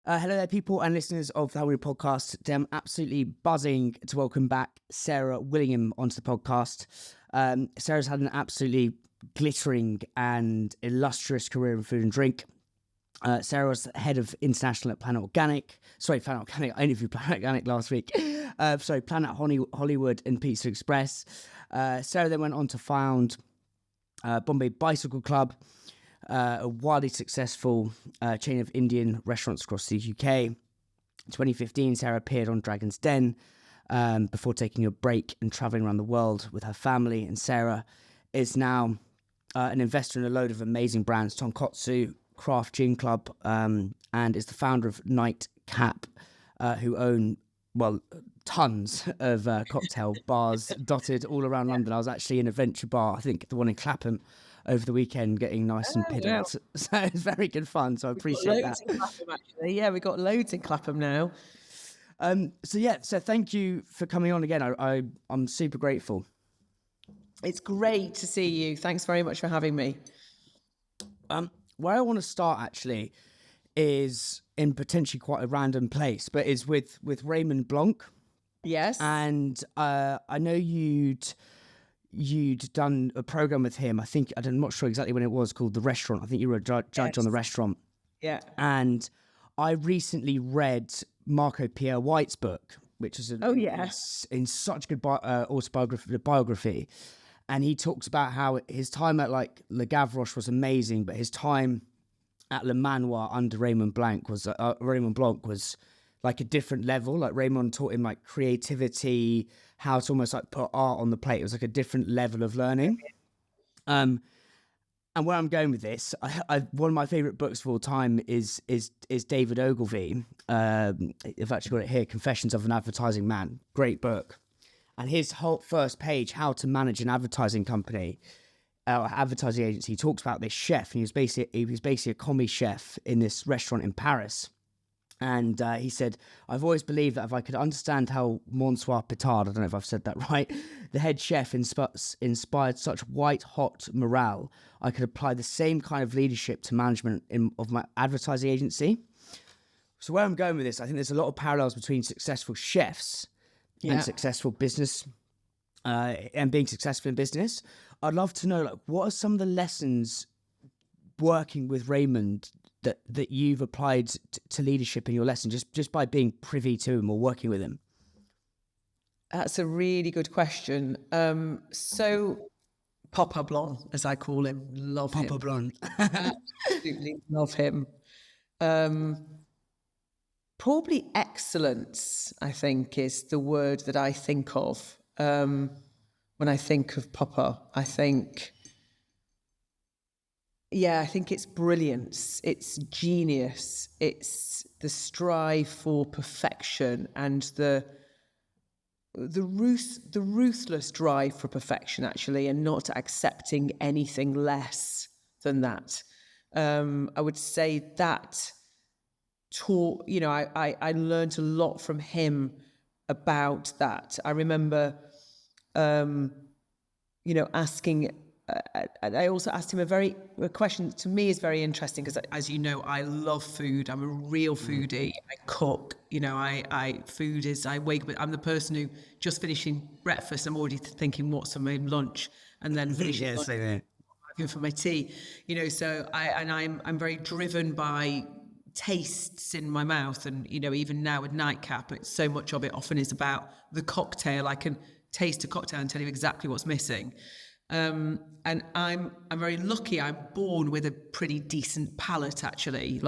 Hello there, people and listeners of the Familia podcast. I'm absolutely buzzing to welcome back Sarah Willingham onto the podcast. Sarah's had an absolutely glittering and illustrious career in food and drink. Sarah was head of international at Planet Organic. Planet Organic. I interviewed Planet Organic last week. Planet Hollywood and Pizza Express. Sarah then went on to found Bombay Bicycle Club, a wildly successful chain of Indian restaurants across the UK. In 2015, Sarah appeared on Dragon's Den before taking a break and travelling around the world with her family. And Sarah is now an investor in a load of amazing brands, Tonkotsu, Craft Gin Club, and is the founder of Nightcap, who own, tons of cocktail bars dotted all around London. I was actually in a venture bar, I think the one in Clapham, over the weekend, getting nice and piddled. Yeah. So it's very good fun. So I appreciate that. In Clapham, actually. Yeah, we got loads in Clapham now. So thank you for coming on again. I'm super grateful. It's great to see you. Thanks very much for having me. Where I want to start actually is in potentially quite a random place, but is with Raymond Blanc. Yes. And I know you'd done a program with him. I'm not sure exactly when it was, called The Restaurant. I think you were a judge on The Restaurant. Yeah. And I recently read Marco Pierre White's book, which is in such good biography. And he talks about how his time at Le Gavroche was amazing, but his time at Le Manoir under Raymond Blanc was like a different level. Like Raymond taught him like creativity, how to almost like put art on the plate. It was like a different level of learning. And where I'm going with this, one of my favorite books of all time is David Ogilvy. I've actually got it here, Confessions of an Advertising Man. Great book. And his whole first page, How to Manage an Advertising Company, advertising agency, he talks about this chef. And he was basically a commis chef in this restaurant in Paris. And he said, I've always believed that if I could understand how Monsieur Pitard, I don't know if I've said that right, the head chef inspired such white-hot morale, I could apply the same kind of leadership to management of my advertising agency. So where I'm going with this, I think there's a lot of parallels between successful chefs and successful business, and being successful in business. I'd love to know, what are some of the lessons working with Raymond that you've applied to leadership in your lesson, just by being privy to him or working with him? That's a really good question. So Papa Blanc, as I call him, love him. Papa Blanc. Absolutely love him. Probably excellence, I think, is the word that I think of when I think of Papa. I think it's brilliance, it's genius, it's the strive for perfection and the ruthless drive for perfection, actually, and not accepting anything less than that. I would say that taught, I learned a lot from him about that. I remember, asking, and I also asked him a question to me is very interesting because, as you know, I love food. I'm a real foodie. I cook. I wake up. I'm the person who just finishing breakfast, I'm already thinking what's for my lunch, and then finishing for my tea. So I'm very driven by tastes in my mouth, and even now with Nightcap, it's so much of it often is about the cocktail. I can taste a cocktail and tell you exactly what's missing. And I'm very lucky. I'm born with a pretty decent palate, actually.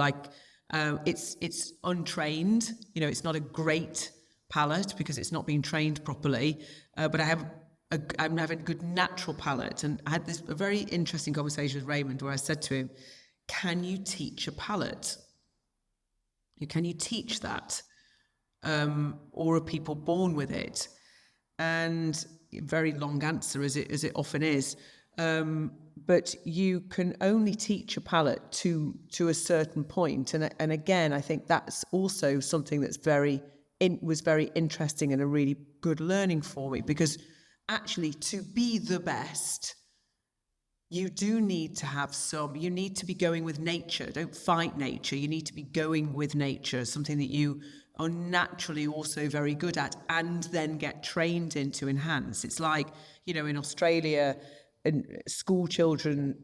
It's untrained. It's not a great palate because it's not being trained properly. But I'm having a good natural palate. And I had a very interesting conversation with Raymond where I said to him, "Can you teach a palate? Can you teach that? Or are people born with it?" And very long answer as it often is. But you can only teach a palate to a certain point. And again, I think that's also something that's was very interesting and a really good learning for me, because actually to be the best, you do need to have you need to be going with nature. Don't fight nature. You need to be going with nature, something that you are naturally also very good at, and then get trained in to enhance. It's like, in Australia, and school children,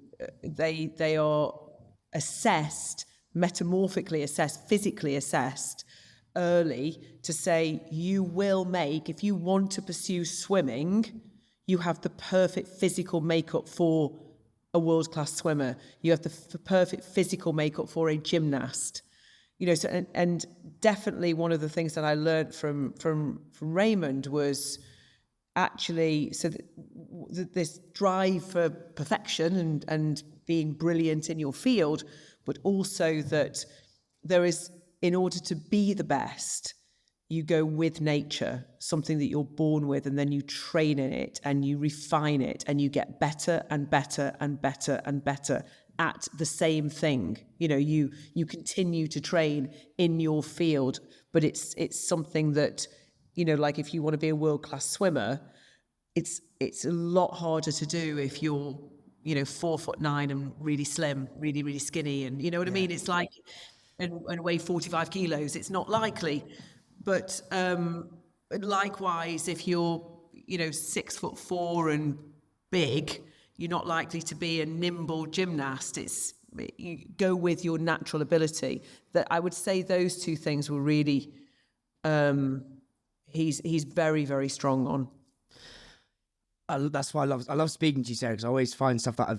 they are assessed, metamorphically assessed, physically assessed early to say, you will make, if you want to pursue swimming, you have the perfect physical makeup for a world-class swimmer. You have the perfect physical makeup for a gymnast. So and definitely one of the things that I learned from Raymond was actually this drive for perfection and being brilliant in your field, but also that there is, in order to be the best, you go with nature, something that you're born with, and then you train in it and you refine it and you get better and better and better and better at the same thing. You continue to train in your field, but it's something that, like if you want to be a world-class swimmer, it's a lot harder to do if you're 4'9" and really slim, really, really skinny, and you know what I mean? It's like, and weigh 45 kilos, it's not likely. But likewise, if you're 6'4" and big, you're not likely to be a nimble gymnast. You go with your natural ability. That I would say those two things were really he's very, very strong on. That's why I love speaking to you, Sarah, because I always find stuff that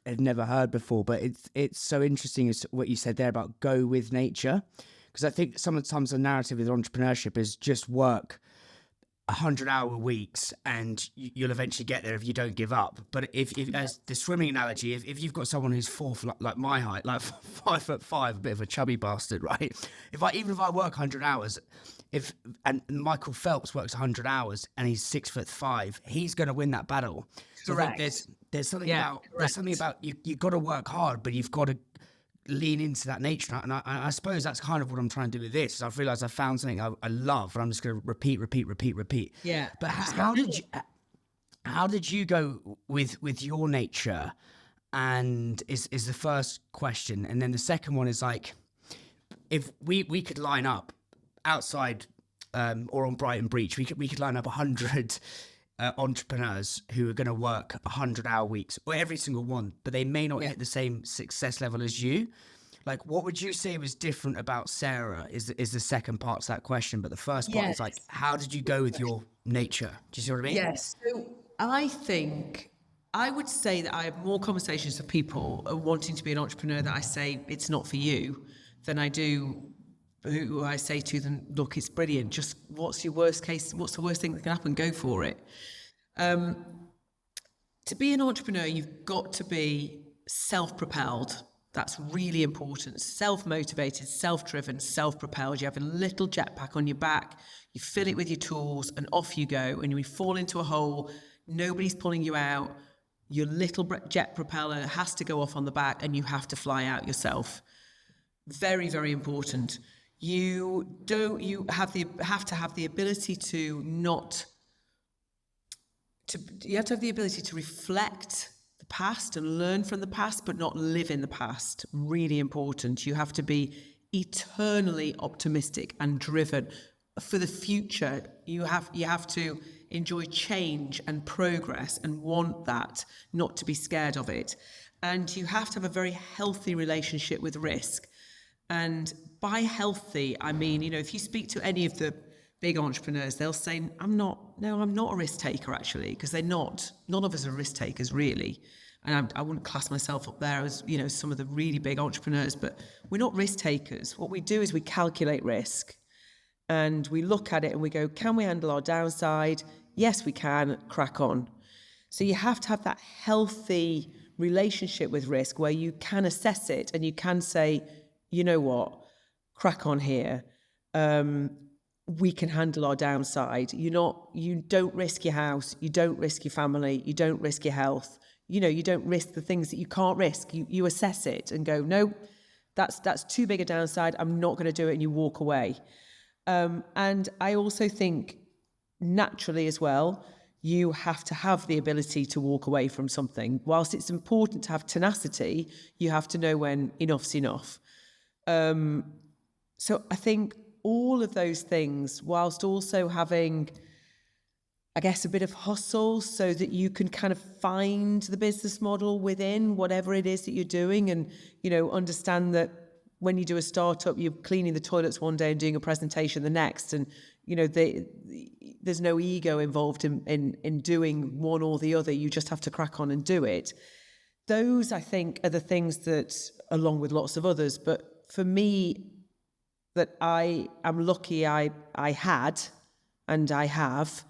I've never heard before. But it's so interesting is what you said there about go with nature, because I think sometimes the narrative with entrepreneurship is just work 100-hour weeks and you'll eventually get there if you don't give up. But if as the swimming analogy, if you've got someone who's like my height, like 5'5", a bit of a chubby bastard, right? Even if I work 100 hours, and Michael Phelps works 100 hours and he's 6'5", he's going to win that battle. So correct. There's something about you got to work hard, but you've got to lean into that nature. And I suppose that's kind of what I'm trying to do with this. I've realized I found something I love, and I'm just going to repeat. Yeah. But how did you go with your nature? And is the first question, and then the second one is like, if we could line up outside or on Brighton Beach, we could line up 100 entrepreneurs who are going to work 100-hour weeks, or every single one, but they may not hit the same success level as you. Like, what would you say was different about Sarah is the second part to that question. But the first part is like, how did you go with your nature? Do you see what I mean? Yes. So I think I would say that I have more conversations with people wanting to be an entrepreneur that I say it's not for you than I do who I say to them, look, it's brilliant. Just what's the worst thing that can happen? Go for it. To be an entrepreneur, you've got to be self-propelled. That's really important. Self-motivated, self-driven, self-propelled. You have a little jetpack on your back, you fill it with your tools, and off you go. And you fall into a hole, nobody's pulling you out. Your little jet propeller has to go off on the back, and you have to fly out yourself. Very, very important. You have to have the ability to reflect the past and learn from the past, but not live in the past. Really important. You have to be eternally optimistic and driven for the future. You have to enjoy change and progress and want that, not to be scared of it. And you have to have a very healthy relationship with risk. And by healthy, I mean, if you speak to any of the big entrepreneurs, they'll say, I'm not a risk taker, actually, because they're not. None of us are risk takers, really. And I wouldn't class myself up there as, some of the really big entrepreneurs, but we're not risk takers. What we do is we calculate risk and we look at it and we go, can we handle our downside? Yes, we can. Crack on. So you have to have that healthy relationship with risk where you can assess it and you can say, you know what, crack on here. We can handle our downside. You don't risk your house. You don't risk your family. You don't risk your health. You don't risk the things that you can't risk. You assess it and go, no, that's too big a downside. I'm not going to do it. And you walk away. And I also think naturally as well, you have to have the ability to walk away from something. Whilst it's important to have tenacity, you have to know when enough's enough. So I think all of those things, whilst also having, I guess, a bit of hustle so that you can kind of find the business model within whatever it is that you're doing, and, you know, understand that when you do a startup, you're cleaning the toilets one day and doing a presentation the next. And, you know, there's no ego involved in doing one or the other. You just have to crack on and do it. Those, I think, are the things that, along with lots of others, but for me, that I am lucky I had and I have.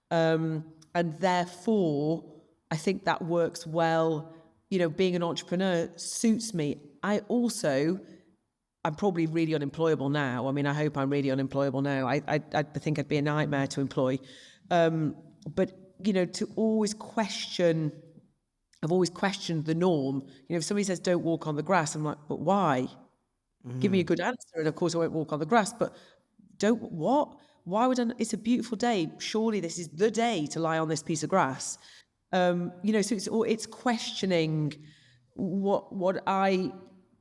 And therefore, I think that works well. You know, being an entrepreneur suits me. I'm probably really unemployable now. I mean, I hope I'm really unemployable now. I think I'd be a nightmare to employ. But, you know, to always question, I've always questioned the norm. You know, if somebody says, don't walk on the grass, I'm like, but why? Give me a good answer. And of course I won't walk on the grass, but what? Why would I? It's a beautiful day. Surely this is the day to lie on this piece of grass. You know, so it's questioning what I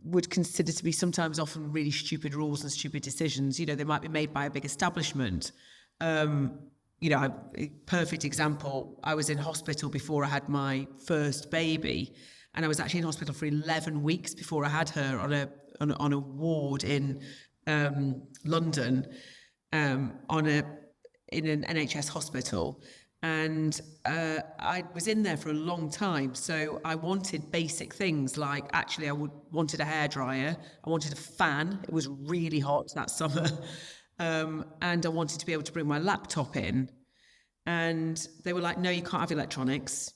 would consider to be sometimes often really stupid rules and stupid decisions. You know, they might be made by a big establishment. You know, perfect example, I was in hospital before I had my first baby, and I was actually in hospital for 11 weeks before I had her on a ward in London, in an NHS hospital. And I was in there for a long time, so I wanted basic things like, actually I wanted a hairdryer, I wanted a fan, it was really hot that summer, and I wanted to be able to bring my laptop in. And they were like, no, you can't have electronics.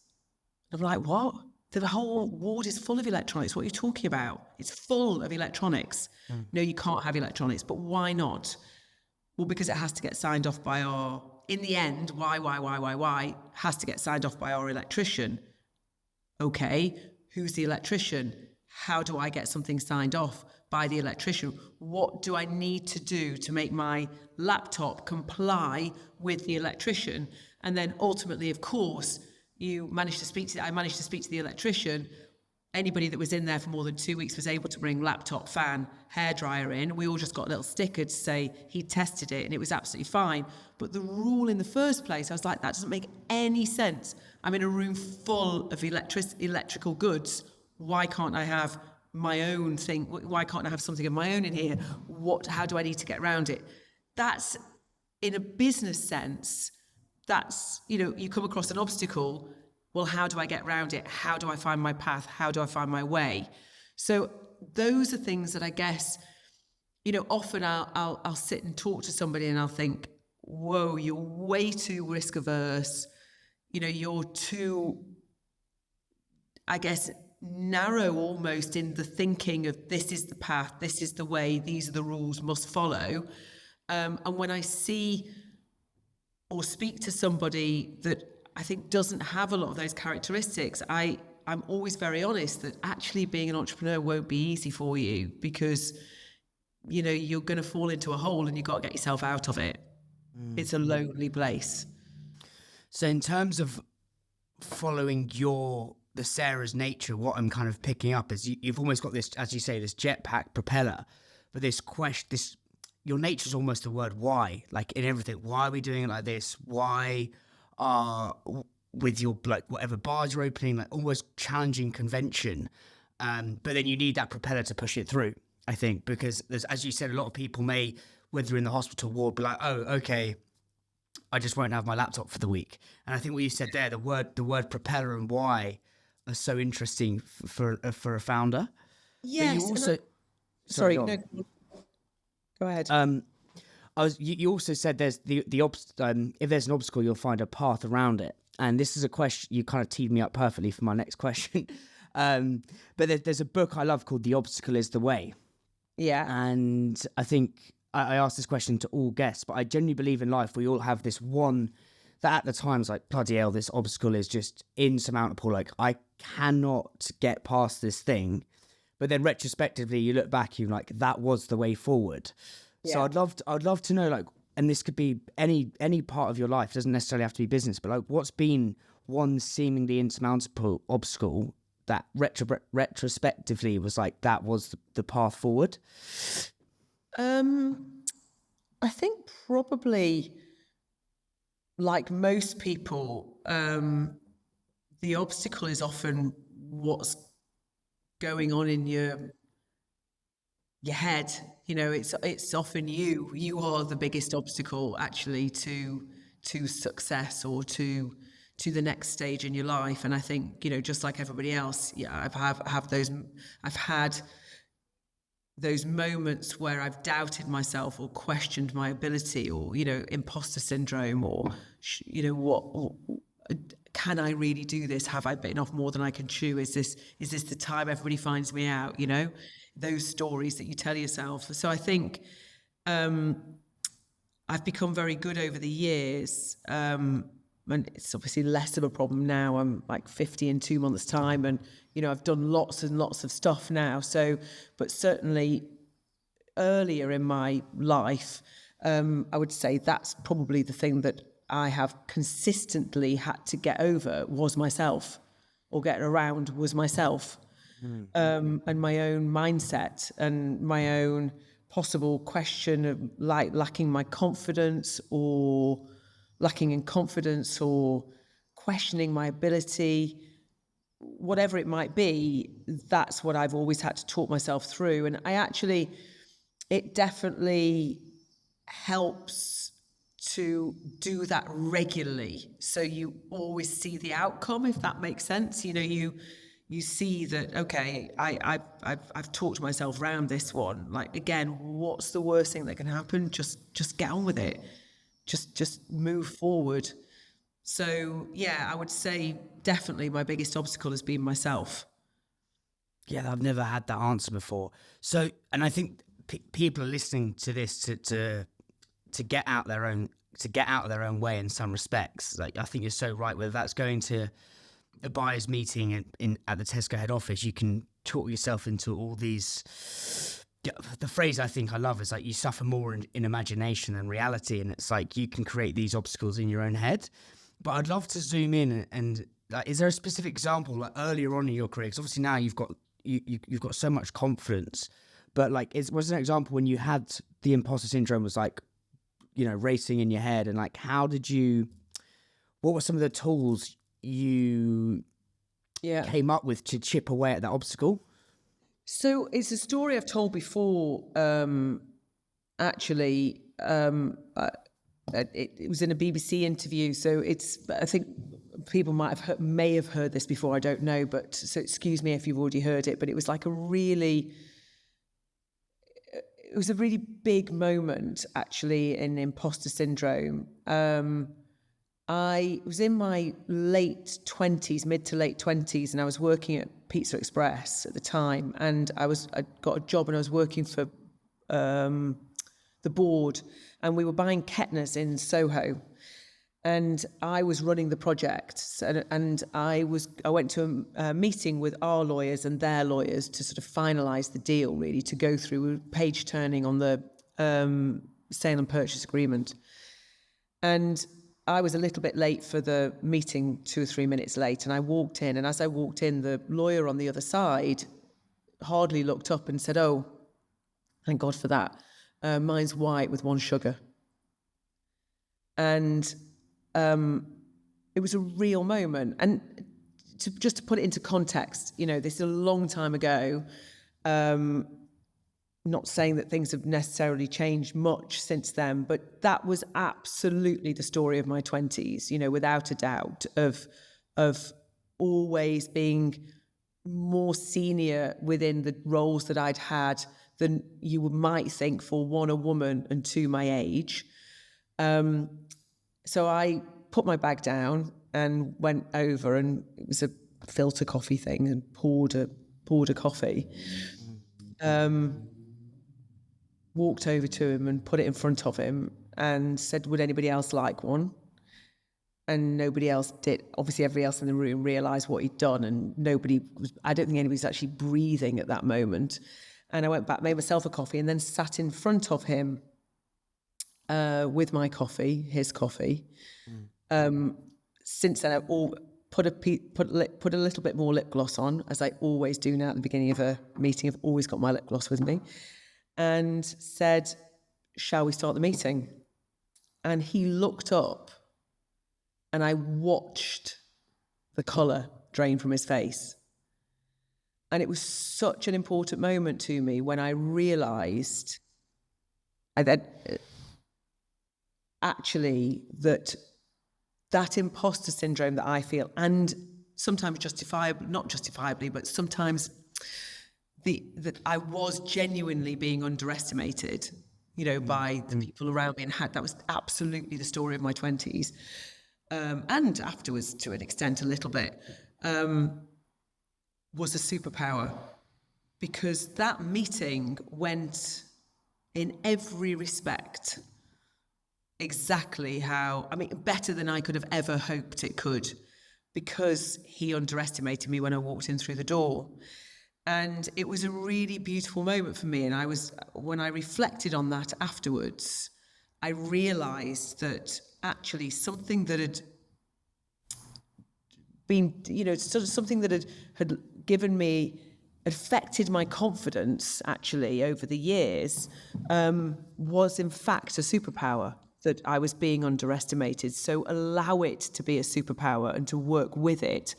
I'm like, what? The whole ward is full of electronics. What are you talking about? It's full of electronics. No, you can't have electronics. But why not? Well, because it has to get signed off by in the end, why has to get signed off by our electrician. Okay, who's the electrician? How do I get something signed off by the electrician? What do I need to do to make my laptop comply with the electrician? And then ultimately, of course, I managed to speak to the electrician. Anybody that was in there for more than 2 weeks was able to bring laptop, fan, hairdryer in. We all just got a little sticker to say he tested it and it was absolutely fine. But the rule in the first place, I was like, that doesn't make any sense. I'm in a room full of electrical goods. Why can't I have my own thing? Why can't I have something of my own in here? How do I need to get around it? That's, in a business sense, that's, you know, you come across an obstacle. Well, how do I get around it? How do I find my path? How do I find my way? So those are things that I guess, you know, often I'll sit and talk to somebody and I'll think, whoa, you're way too risk averse. You know, you're too, I guess, narrow almost in the thinking of this is the path, this is the way, these are the rules must follow. And when I see or speak to somebody that I think doesn't have a lot of those characteristics, I'm always very honest that actually being an entrepreneur won't be easy for you, because, you know, you're going to fall into a hole and you've got to get yourself out of it. It's a lonely place. So in terms of following the Sarah's nature, what I'm kind of picking up is you've almost got this, as you say, this jetpack propeller, but this question, your nature is almost the word why, like in everything. Why are we doing it like this? Why with your, like, whatever bars you're opening, like almost challenging convention. But then you need that propeller to push it through, I think, because there's, as you said, a lot of people may, whether they're in the hospital ward, be like, oh, okay, I just won't have my laptop for the week. And I think what you said there, the word propeller and why are so interesting for a founder. Yes. But you also, sorry, no, go ahead. You also said there's if there's an obstacle, you'll find a path around it. And this is a question, you kind of teed me up perfectly for my next question. But there's a book I love called The Obstacle is the Way. Yeah. And I think I asked this question to all guests, but I genuinely believe in life we all have this one that at the time is like, bloody hell, this obstacle is just insurmountable. Like, I cannot get past this thing. But then retrospectively, you look back, you're like, that was the way forward. Yeah. So I'd love to know, like, and this could be any part of your life, it doesn't necessarily have to be business, but like, what's been one seemingly insurmountable obstacle that retrospectively was like, that was the path forward? I think probably, like most people, the obstacle is often what's going on in your head. You know, it's often you are the biggest obstacle actually to success or to the next stage in your life. And I think, you know, just like everybody else, yeah, I've had those moments where I've doubted myself or questioned my ability, or, you know, imposter syndrome, or, you know, what can I really do this? Have I bitten off more than I can chew? Is this the time everybody finds me out? You know, those stories that you tell yourself. So I think I've become very good over the years. And it's obviously less of a problem now. I'm like 50 in 2 months' time, and, you know, I've done lots and lots of stuff now. So, but certainly earlier in my life, I would say that's probably the thing that I have consistently had to get over was myself, or get around was myself, and my own mindset and my own possible question of like lacking in confidence, or questioning my ability, whatever it might be. That's what I've always had to talk myself through. And it definitely helps to do that regularly, so you always see the outcome, if that makes sense. You know, you see that, okay, I've talked myself around this one. Like, again, what's the worst thing that can happen? Just get on with it. Just move forward. So yeah, I would say definitely my biggest obstacle has been myself. Yeah, I've never had that answer before. So, and I think people are listening to this to get out their own way in some respects. Like, I think you're so right. Whether that's going to a buyer's meeting at the Tesco head office, you can talk yourself into all these. The phrase I think I love is like, you suffer more in imagination than reality, and it's like you can create these obstacles in your own head. But I'd love to zoom in and like, is there a specific example like earlier on in your career? Because obviously now you've got so much confidence, but like, was there an example when you had the imposter syndrome, was like, you know, racing in your head, and like, what were some of the tools you came up with to chip away at that obstacle? So it's a story I've told before. Actually, it was in a BBC interview. So I think people may have heard this before. I don't know, but so excuse me if you've already heard it. But it was like it was a really big moment, actually, in imposter syndrome. I was in my mid to late 20s, and I was working at Pizza Express at the time, and I got a job, and I was working for the board, and we were buying Kettners in Soho, and I was running the project. And I went to a meeting with our lawyers and their lawyers to sort of finalise the deal, really, to go through page turning on the sale and purchase agreement. And I was a little bit late for the meeting, 2 or 3 minutes late, and I walked in, and as I walked in, the lawyer on the other side hardly looked up and said, "Oh, thank God for that. Mine's white with 1 sugar." And it was a real moment. And just to put it into context, you know, this is a long time ago. Not saying that things have necessarily changed much since then, but that was absolutely the story of my 20s, you know, without a doubt, of always being more senior within the roles that I'd had than you might think for, 1, a woman, and 2, my age. So I put my bag down and went over, and it was a filter coffee thing, and poured a coffee. Walked over to him and put it in front of him and said, "Would anybody else like one?" And nobody else did. Obviously, everybody else in the room realised what he'd done, and I don't think anybody was actually breathing at that moment. And I went back, made myself a coffee, and then sat in front of him with my coffee, his coffee. Since then, I've put a little bit more lip gloss on, as I always do now at the beginning of a meeting. I've always got my lip gloss with me, and said, "Shall we start the meeting?" And he looked up, and I watched the colour drain from his face. And it was such an important moment to me when I realised actually that imposter syndrome that I feel, and sometimes not justifiably, but sometimes that I was genuinely being underestimated, by the people around me, and that was absolutely the story of my 20s, and afterwards to an extent a little bit, was a superpower, because that meeting went in every respect exactly better than I could have ever hoped it could, because he underestimated me when I walked in through the door. And it was a really beautiful moment for me. And when I reflected on that afterwards, I realised that actually something that had been, sort of something that had given me, affected my confidence actually over the years, was in fact a superpower, that I was being underestimated. So allow it to be a superpower and to work with it.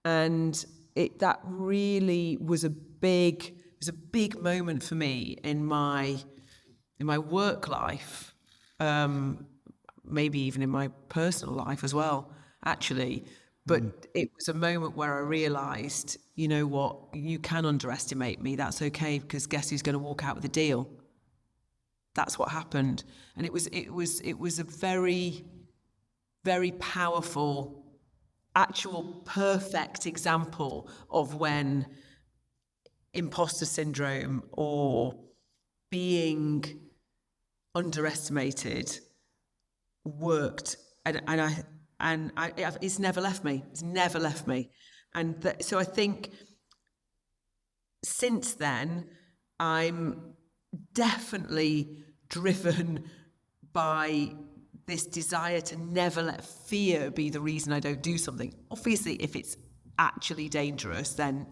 And that really was a big moment for me in my work life, maybe even in my personal life as well, actually. But it was a moment where I realised, you know what, you can underestimate me. That's okay, because guess who's going to walk out with a deal? That's what happened. And it was a very, very powerful, actual perfect example of when imposter syndrome or being underestimated worked, and it's never left me. It's never left me. And so I think since then, I'm definitely driven by this desire to never let fear be the reason I don't do something. Obviously, if it's actually dangerous, then,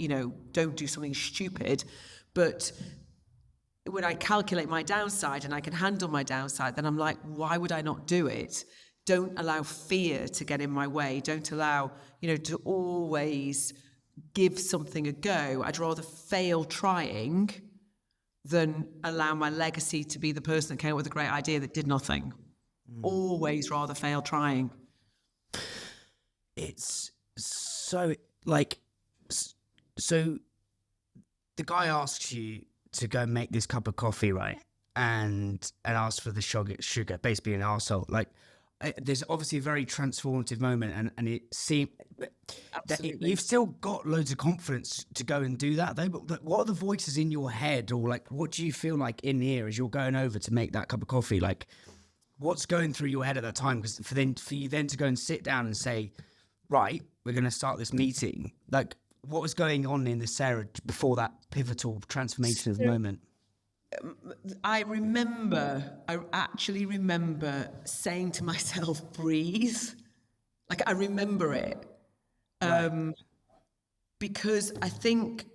don't do something stupid. But when I calculate my downside and I can handle my downside, then I'm like, why would I not do it? Don't allow fear to get in my way. Don't allow, to always give something a go. I'd rather fail trying than allow my legacy to be the person that came up with a great idea that did nothing. Always rather fail trying. It's so so the guy asks you to go make this cup of coffee, right? And ask for the sugar, basically an arsehole. There's obviously a very transformative moment, and it seems that you've still got loads of confidence to go and do that, though. But what are the voices in your head, or what do you feel like in here as you're going over to make that cup of coffee? What's going through your head at that time? Because for you then to go and sit down and say, right, we're going to start this meeting. What was going on in the Sarah before that pivotal transformative moment? I actually remember saying to myself, breathe. I remember it. Right. Because I think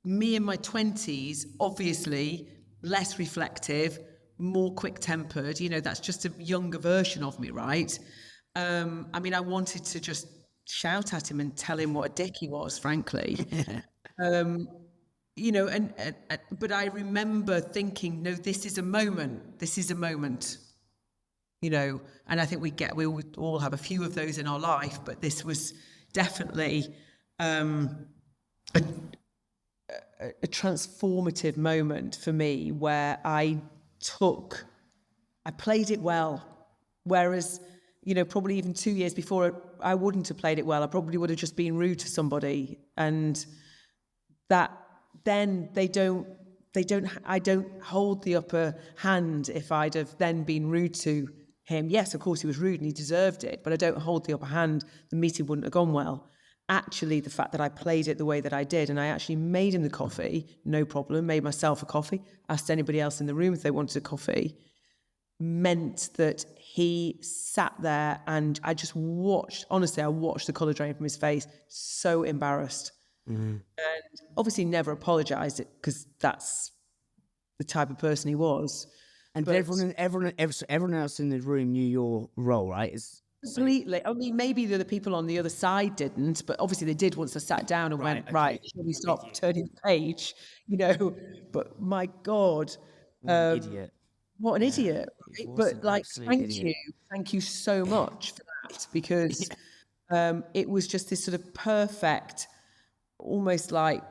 me in my 20s, obviously less reflective, more quick-tempered, that's just a younger version of me, right? I wanted to just shout at him and tell him what a dick he was, frankly. But I remember thinking, no, this is a moment, and I think we all have a few of those in our life, but this was definitely a transformative moment for me, where I played it well, whereas, probably even 2 years before, I wouldn't have played it well. I probably would have just been rude to somebody, and that then I don't hold the upper hand if I'd have then been rude to him. Yes, of course he was rude and he deserved it, but I don't hold the upper hand. The meeting wouldn't have gone well. Actually, the fact that I played it the way that I did, and I actually made him the coffee, no problem, made myself a coffee, asked anybody else in the room if they wanted a coffee, meant that he sat there and I just watched, honestly, I watched the colour drain from his face, so embarrassed. And obviously never apologised it because that's the type of person he was. And But everyone else in the room knew your role, right? completely. I mean, maybe the other people on the other side didn't, but obviously they did once they sat down and went, right, should we stop turning the page? You know, but my God. What an idiot. What an idiot. He was But an like, absolute idiot. thank you so much for that, because it was just this sort of perfect, almost like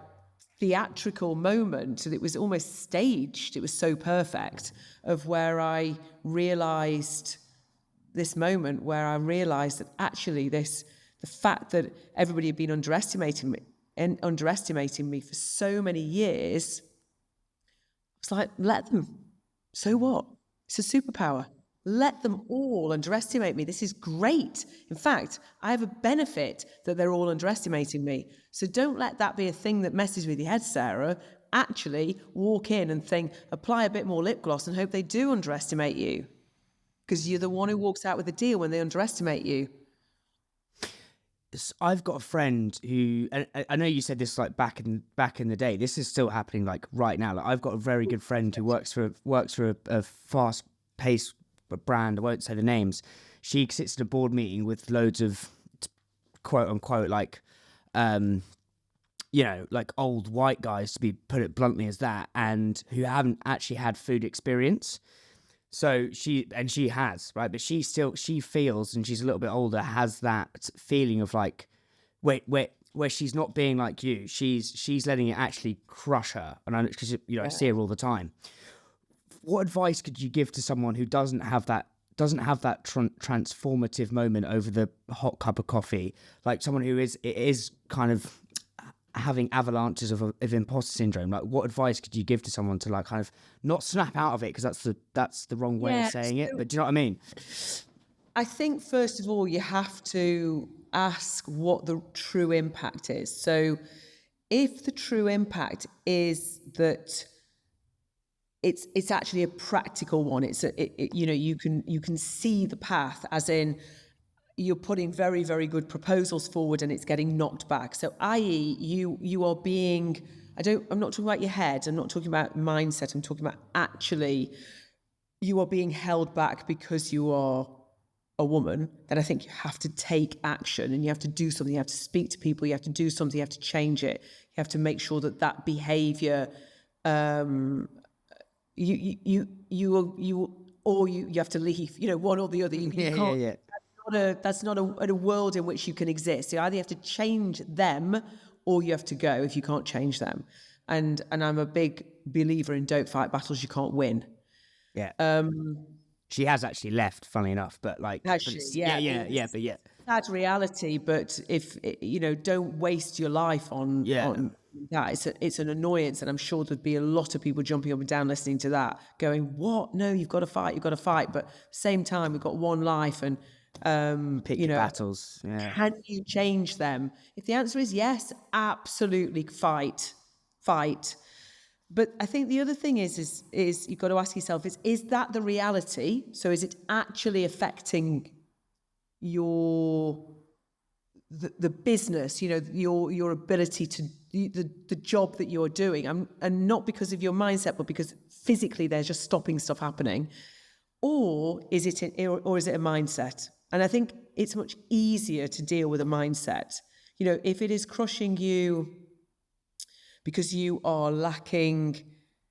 theatrical moment. It was almost staged. It was so perfect, of where I realized this moment where I realized that actually the fact that everybody had been underestimating me for so many years, it's like, let them. So what? It's a superpower. Let them all underestimate me. This is great. In fact, I have a benefit that they're all underestimating me. So don't let that be a thing that messes with your head, Sarah. Actually, walk in and apply a bit more lip gloss and hope they do underestimate you. Because you're the one who walks out with a deal when they underestimate you. I've got a friend who, and I know you said this like back in the day. This is still happening like right now. Like I've got a very good friend who works for a fast-paced brand. I won't say the names. She sits in a board meeting with loads of quote unquote like, like old white guys, to put it bluntly as that, and who haven't actually had food experience. So she has, right? But she feels, and she's a little bit older, has that feeling of like, where she's not being like you. She's letting it actually crush her. And because I see her all the time. What advice could you give to someone who doesn't have that transformative moment over the hot cup of coffee? Like someone who is kind of having avalanches of imposter syndrome. Like what advice could you give to someone to like kind of not snap out of it, because that's the wrong way of saying it, but do you know what I mean? I think first of all you have to ask what the true impact is. So if the true impact is that it's actually a practical one, you can see the path, as in you're putting very, very good proposals forward and it's getting knocked back. So i.e. you are being, I'm not talking about your head, I'm not talking about mindset, I'm talking about actually you are being held back because you are a woman. Then I think you have to take action and you have to do something. You have to speak to people, you have to do something, you have to change it. You have to make sure that behavior, you have to leave, one or the other. You can't. That's not a world in which you can exist. You either have to change them or you have to go if you can't change them. And I'm a big believer in don't fight battles you can't win. Yeah. She has actually left, funnily enough, but like, sad reality. But if don't waste your life on that. It's an annoyance, and I'm sure there'd be a lot of people jumping up and down listening to that, going, "What? No, you've got to fight. But same time, we've got one life, and pick your battles. Yeah. Can you change them? If the answer is yes, absolutely fight. But I think the other thing is you've got to ask yourself, is that the reality? So is it actually affecting the business, your ability to the job that you're doing, and not because of your mindset, but because physically they're just stopping stuff happening, or is it a mindset? And I think it's much easier to deal with a mindset. If it is crushing you because you are lacking,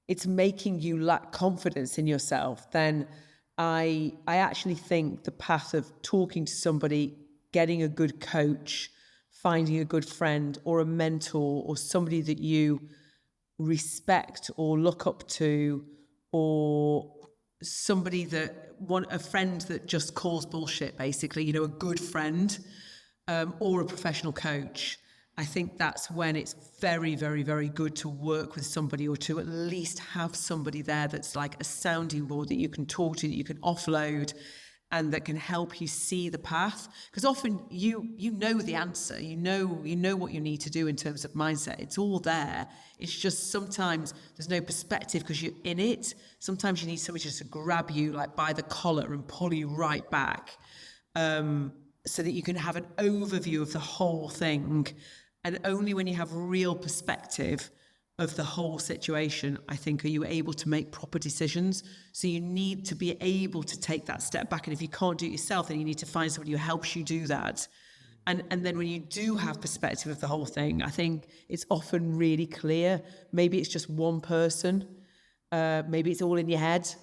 it's making you lack confidence in yourself, then I actually think the path of talking to somebody, getting a good coach, finding a good friend or a mentor or somebody that you respect or look up to, or somebody a friend that just calls bullshit, basically, a good friend, or a professional coach. I think that's when it's very, very, very good to work with somebody, or to at least have somebody there that's like a sounding board that you can talk to, that you can offload. and that can help you see the path. Because often you know the answer, you know what you need to do in terms of mindset. It's all there. It's just sometimes there's no perspective because you're in it. Sometimes you need somebody just to grab you like by the collar and pull you right back, so that you can have an overview of the whole thing. And only when you have real perspective of the whole situation, I think, are you able to make proper decisions. So you need to be able to take that step back. And if you can't do it yourself, then you need to find somebody who helps you do that. And then when you do have perspective of the whole thing, I think it's often really clear. Maybe it's just one person. Maybe it's all in your head.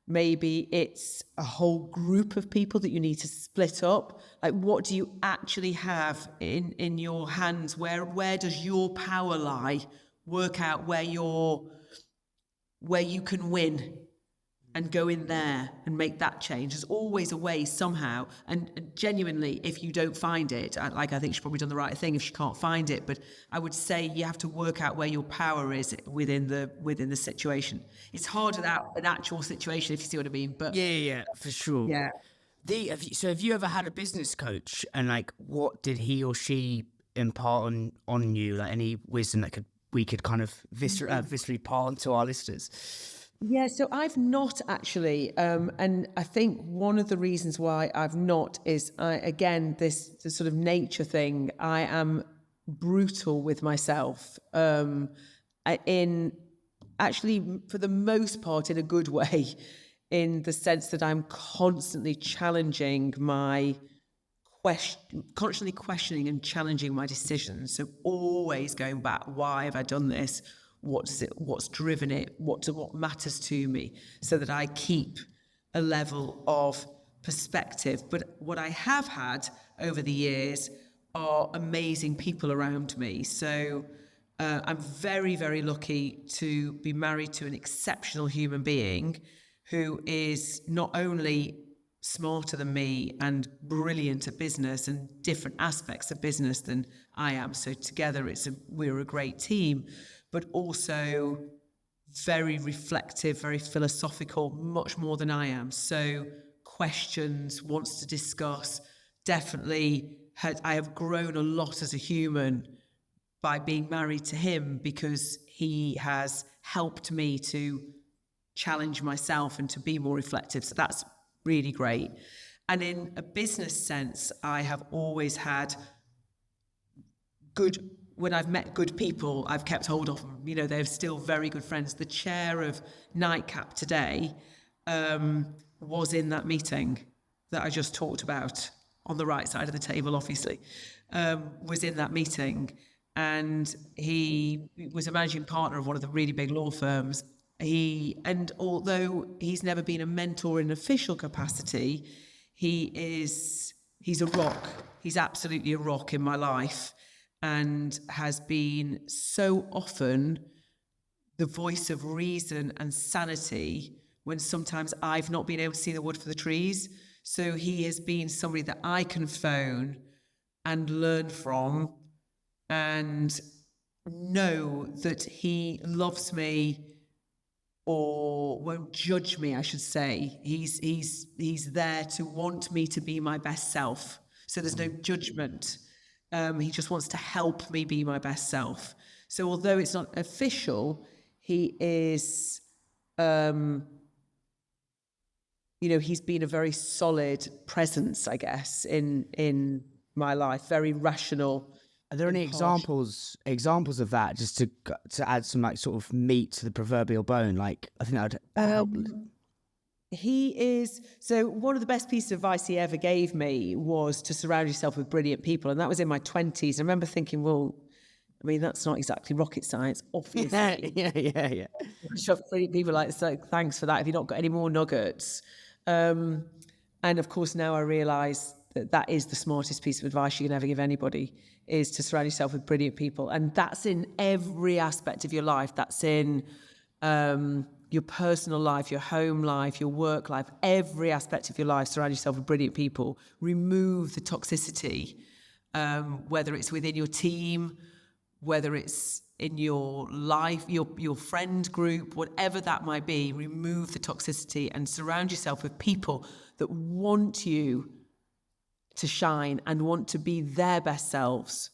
Maybe it's a whole group of people that you need to split up. Like, what do you actually have in your hands? Where does your power lie? Work out where you can win and go in there and make that change. There's always a way somehow. And genuinely, if you don't find it, I think she's probably done the right thing if she can't find it. But I would say you have to work out where your power is within the situation. It's hard without an actual situation, if you see what I mean. But yeah, for sure. yeah. Have you ever had a business coach, and like, what did he or she impart on you? Like, any wisdom that we could kind of viscerally part onto our listeners? Yeah, so I've not actually, and I think one of the reasons why I've not is, this sort of nature thing. I am brutal with myself, in actually, for the most part, in a good way, in the sense that I'm constantly challenging constantly questioning and challenging my decisions. So always going back, why have I done this? What's driven it? What matters to me? So that I keep a level of perspective. But what I have had over the years are amazing people around me. So I'm very, very lucky to be married to an exceptional human being who is not only smarter than me and brilliant at business and different aspects of business than I am. So together we're a great team, but also very reflective, very philosophical, much more than I am. So questions, wants to discuss, definitely I have grown a lot as a human by being married to him, because he has helped me to challenge myself and to be more reflective. So that's really great. And in a business sense, I have always had when I've met good people, I've kept hold of them. You know, they're still very good friends. The chair of Nightcap today was in that meeting that I just talked about, on the right side of the table, obviously, was in that meeting. And he was a managing partner of one of the really big law firms. And although he's never been a mentor in official capacity, he's a rock. He's absolutely a rock in my life, and has been so often the voice of reason and sanity when sometimes I've not been able to see the wood for the trees. So he has been somebody that I can phone and learn from and know that he loves me, or won't judge me, I should say. He's there to want me to be my best self. So there's no judgment. He just wants to help me be my best self. So although it's not official, he is, he's been a very solid presence, I guess, in my life. Very rational. Are there any examples of that, just to add some like sort of meat to the proverbial bone? Like, I think that would help. He is, so one of the best pieces of advice he ever gave me was to surround yourself with brilliant people. And that was in my 20s. I remember thinking, well, I mean, that's not exactly rocket science, obviously. Yeah. Brilliant people like, so thanks for that. Have you not got any more nuggets? And of course, now I realise that is the smartest piece of advice you can ever give anybody, is to surround yourself with brilliant people. And that's in every aspect of your life. That's in your personal life, your home life, your work life, every aspect of your life. Surround yourself with brilliant people. Remove the toxicity, whether it's within your team, whether it's in your life, your friend group, whatever that might be. Remove the toxicity and surround yourself with people that want you to shine and want to be their best selves,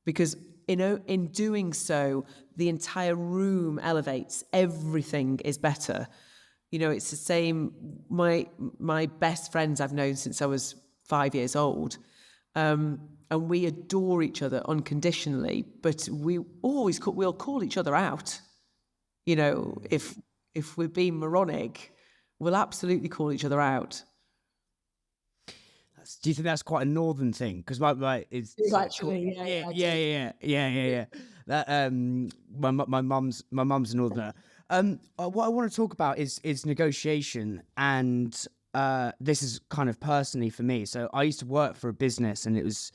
because in doing so, the entire room elevates. Everything is better. It's the same. My best friends I've known since I was 5 years old, and we adore each other unconditionally. But we'll call each other out. If we're being moronic, we'll absolutely call each other out. Do you think that's quite a northern thing? Because it's actually, yeah. That my mum's a northerner. What I want to talk about is negotiation, and this is kind of personally for me. So I used to work for a business, and it's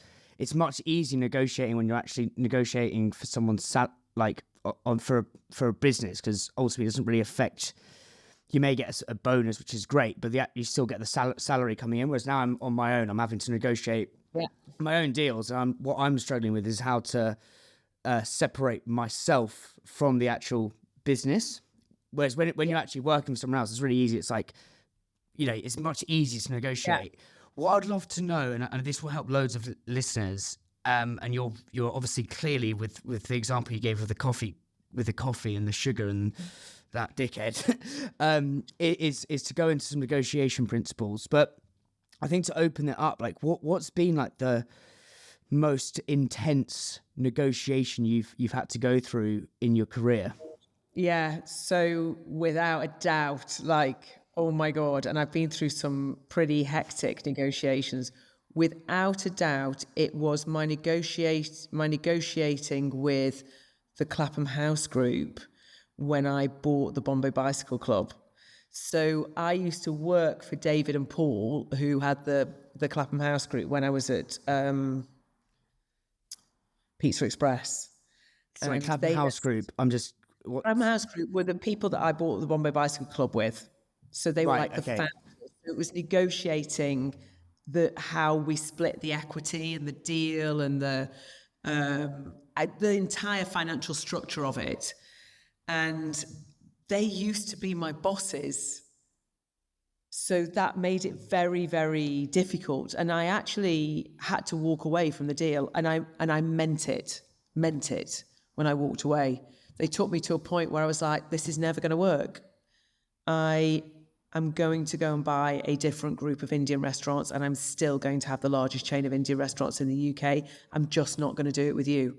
much easier negotiating when you're actually negotiating for someone's for a business, because ultimately it doesn't really affect. You may get a bonus, which is great, but you still get the salary coming in. Whereas now I'm on my own, I'm having to negotiate my own deals. And what I'm struggling with is how to separate myself from the actual business. Whereas when you're actually working for someone else, it's really easy. It's like, it's much easier to negotiate. Yeah. What I'd love to know, and this will help loads of listeners, and you're obviously clearly with the example you gave of the coffee and the sugar and that dickhead, is to go into some negotiation principles. But I think to open it up, what's been the most intense negotiation you've had to go through in your career? Yeah, so without a doubt, oh my God, and I've been through some pretty hectic negotiations. Without a doubt, it was my negotiating with the Clapham House Group when I bought the Bombay Bicycle Club. So I used to work for David and Paul, who had the Clapham House Group, when I was at Pizza Express. So Clapham House Group, Clapham House Group were the people that I bought the Bombay Bicycle Club with. So they were the founders. It was negotiating how we split the equity and the deal and the entire financial structure of it. And they used to be my bosses. So that made it very, very difficult. And I actually had to walk away from the deal. And I meant it when I walked away. They took me to a point where I was like, this is never going to work. I am going to go and buy a different group of Indian restaurants, and I'm still going to have the largest chain of Indian restaurants in the UK. I'm just not going to do it with you.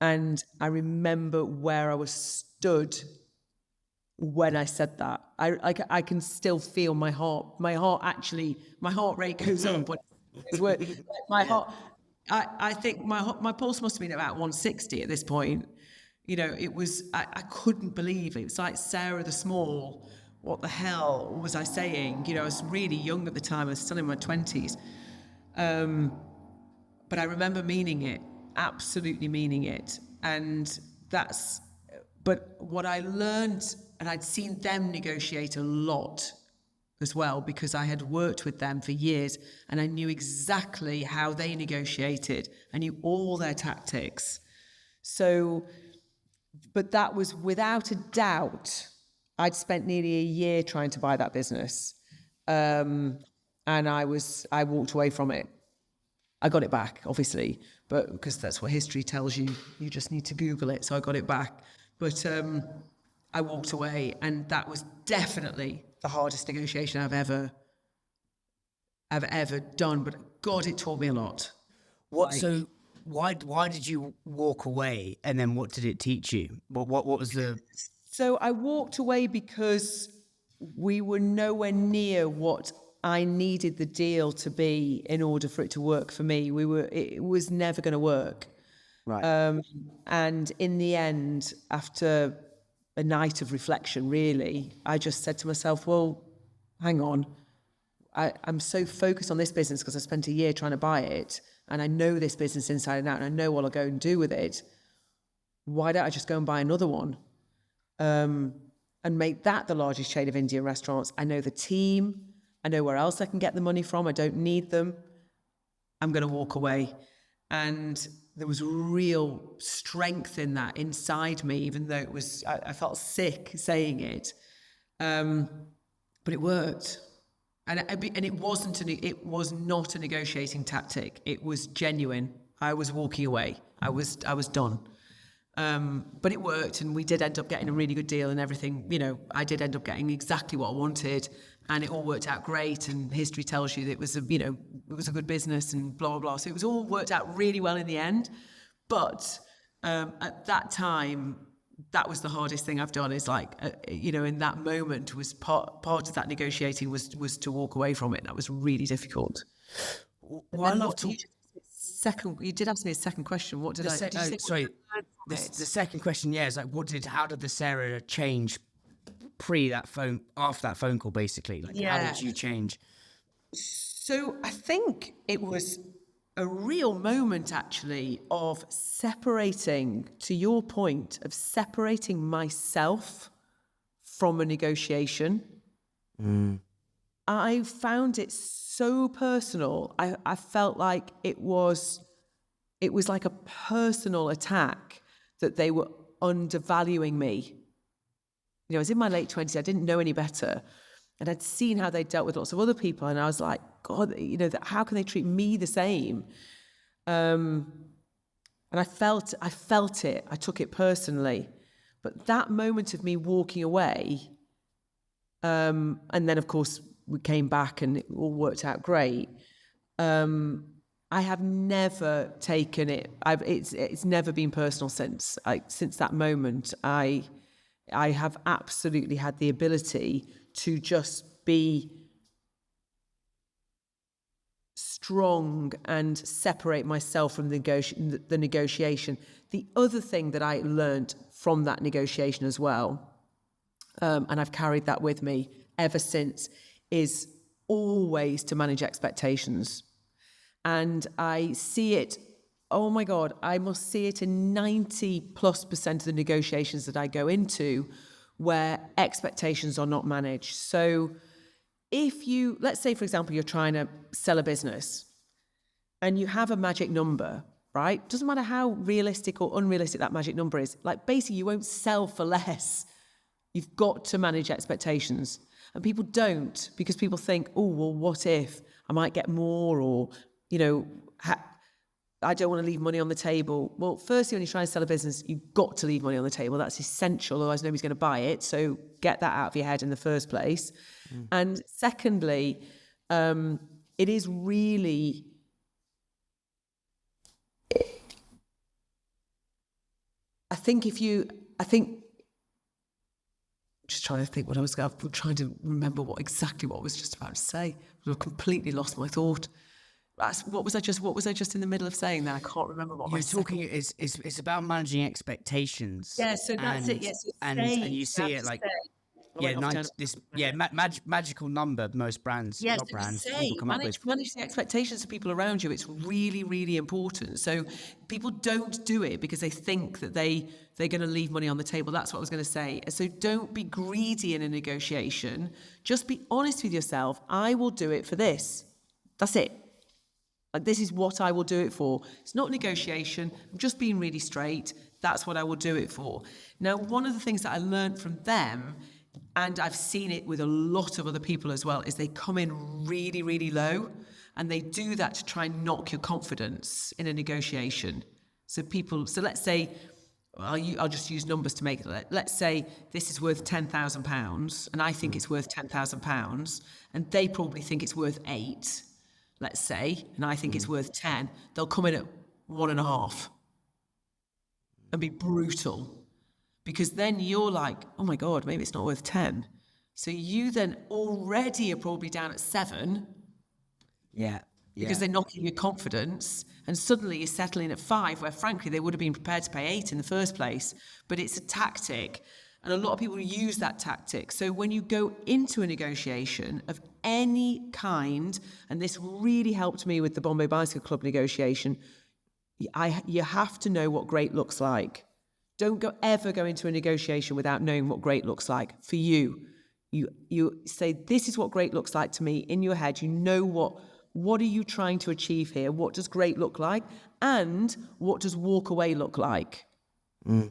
And I remember where I was stood when I said that. I can still feel my heart rate goes up. My heart, I think my pulse must have been about 160 at this point. It was, I couldn't believe it. It's like Sarah the Small. What the hell was I saying? I was really young at the time. I was still in my 20s. But I remember meaning it, absolutely meaning it. But what I learned, and I'd seen them negotiate a lot as well, because I had worked with them for years and I knew exactly how they negotiated. I knew all their tactics. So, but that was without a doubt, I'd spent nearly a year trying to buy that business. And I walked away from it. I got it back, obviously, but because that's what history tells you. You just need to Google it. So I got it back. But I walked away, and that was definitely the hardest negotiation I've ever done. But God, it taught me a lot. So why did you walk away, and then what did it teach you? What was the? So I walked away because we were nowhere near what I needed the deal to be in order for it to work for me. It was never going to work. Right. And in the end, after a night of reflection, really, I just said to myself, well, hang on. I'm so focused on this business because I spent a year trying to buy it, and I know this business inside and out, and I know what I'll go and do with it. Why don't I just go and buy another one? And make that the largest chain of Indian restaurants. I know the team. I know where else I can get the money from. I don't need them. I'm going to walk away. And there was real strength in that inside me, even though it was, I felt sick saying it. But it worked. And it was not a negotiating tactic. It was genuine. I was walking away. I was done. But it worked, and we did end up getting a really good deal and everything. You know, I did end up getting exactly what I wanted, and it all worked out great. And history tells you that it was a good business and blah, blah, blah. So it was all worked out really well in the end. But at that time, that was the hardest thing I've done, is like, in that moment was part of that negotiating was to walk away from it. That was really difficult. Well, I love to... You did ask me a second question. What did I say? The second question, is like, how did the Sarah change after that phone call, basically? Like, how did you change? So I think it was a real moment, actually, of separating, to your point, of separating myself from a negotiation. I found it so personal. I felt like it was like a personal attack, that they were undervaluing me. You know, I was in my late 20s. I didn't know any better. And I'd seen how they dealt with lots of other people. And I was like, God, how can they treat me the same? And I felt it. I took it personally. But that moment of me walking away, and then, of course, we came back and it all worked out great. I have never taken it. It's never been personal since. Since that moment, I have absolutely had the ability to just be strong and separate myself from the negotiation. The other thing that I learned from that negotiation as well, and I've carried that with me ever since, is always to manage expectations. And I see it, oh my God, I must see it in 90+% of the negotiations that I go into, where expectations are not managed. So if you, let's say, for example, you're trying to sell a business and you have a magic number, right? Doesn't matter how realistic or unrealistic that magic number is. Like, basically, you won't sell for less. You've got to manage expectations. And people don't, because people think, oh, well, what if I might get more, or, I don't want to leave money on the table. Well, firstly, when you're trying to sell a business, you've got to leave money on the table. That's essential, otherwise nobody's going to buy it. So get that out of your head in the first place. And secondly, it is really... Just trying to think what I was trying to remember exactly what I was just about to say. I've completely lost my thought. What was I just in the middle of saying there? I can't remember what you're talking. It's about managing expectations. Yeah, so that's it. Yes, and you see it like magical number. Most brands, yes, not brands, people come up with. Manage the expectations of people around you. It's really, really important. So people don't do it because they think that they're going to leave money on the table. That's what I was going to say. So don't be greedy in a negotiation. Just be honest with yourself. I will do it for this. That's it. Like, this is what I will do it for. It's not negotiation. I'm just being really straight. That's what I will do it for. Now, one of the things that I learned from them, and I've seen it with a lot of other people as well, is they come in really, really low, and they do that to try and knock your confidence in a negotiation. So let's say, I'll just use numbers to make it. Let's say this is worth £10,000, and I think it's worth £10,000, and they probably think it's worth 8. Let's say, and I think it's worth 10, they'll come in at 1.5 and be brutal, because then you're like, oh my God, maybe it's not worth 10. So you then already are probably down at 7. Yeah. Because they're knocking your confidence, and suddenly you're settling at 5, where frankly they would have been prepared to pay 8 in the first place. But it's a tactic. And a lot of people use that tactic. So when you go into a negotiation of any kind, and this really helped me with the Bombay Bicycle Club negotiation, you have to know what great looks like. Don't ever go into a negotiation without knowing what great looks like for you. You say, this is what great looks like to me in your head. You know what are you trying to achieve here? What does great look like? And what does walk away look like? And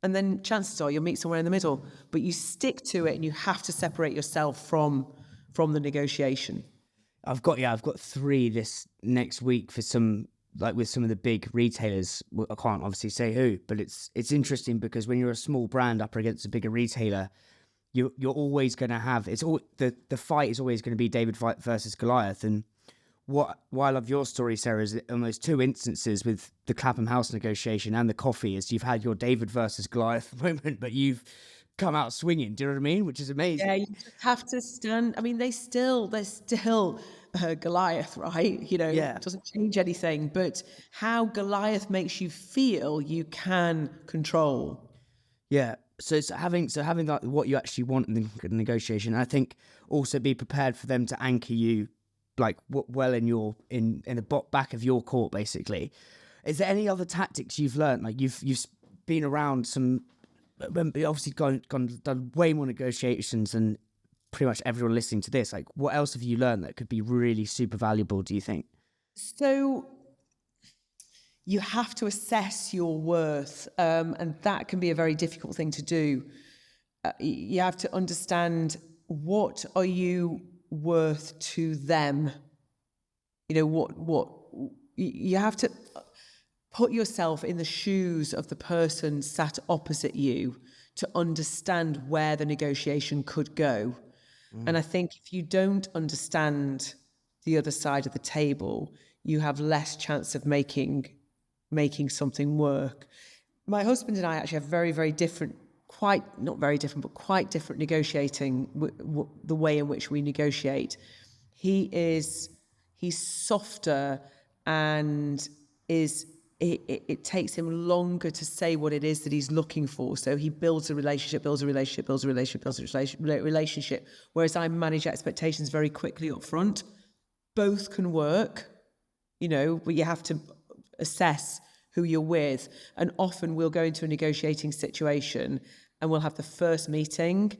then chances are you'll meet somewhere in the middle, but you stick to it and you have to separate yourself from the negotiation. I've got 3 this next week for some, like with some of the big retailers. I can't obviously say who, but it's interesting because when you're a small brand up against a bigger retailer, you're always going to have, the fight is always going to be David versus Goliath. And what I love your story, Sarah, is almost 2 instances with the Clapham House negotiation and the coffee is you've had your David versus Goliath moment, but you've come out swinging. Do you know what I mean? Which is amazing. Yeah, you just have to stand. I mean, they're still Goliath, right? Yeah. It doesn't change anything. But how Goliath makes you feel, you can control. Yeah. So having like what you actually want in the negotiation, I think also be prepared for them to anchor you, like well in the back of your court, basically. Is there any other tactics you've learned? Like you've been around some, obviously done way more negotiations than pretty much everyone listening to this. Like, what else have you learned that could be really super valuable, do you think? So you have to assess your worth, and that can be a very difficult thing to do. You have to understand, what are you worth to them? What you have to put yourself in the shoes of the person sat opposite you to understand where the negotiation could go. And I think if you don't understand the other side of the table, you have less chance of making something work. My husband and I actually have very, very different, not very different, but quite different negotiating, the way in which we negotiate. He's softer and it takes him longer to say what it is that he's looking for. So he builds a relationship, whereas I manage expectations very quickly up front. Both can work, but you have to assess who you're with. And often we'll go into a negotiating situation and we'll have the first meeting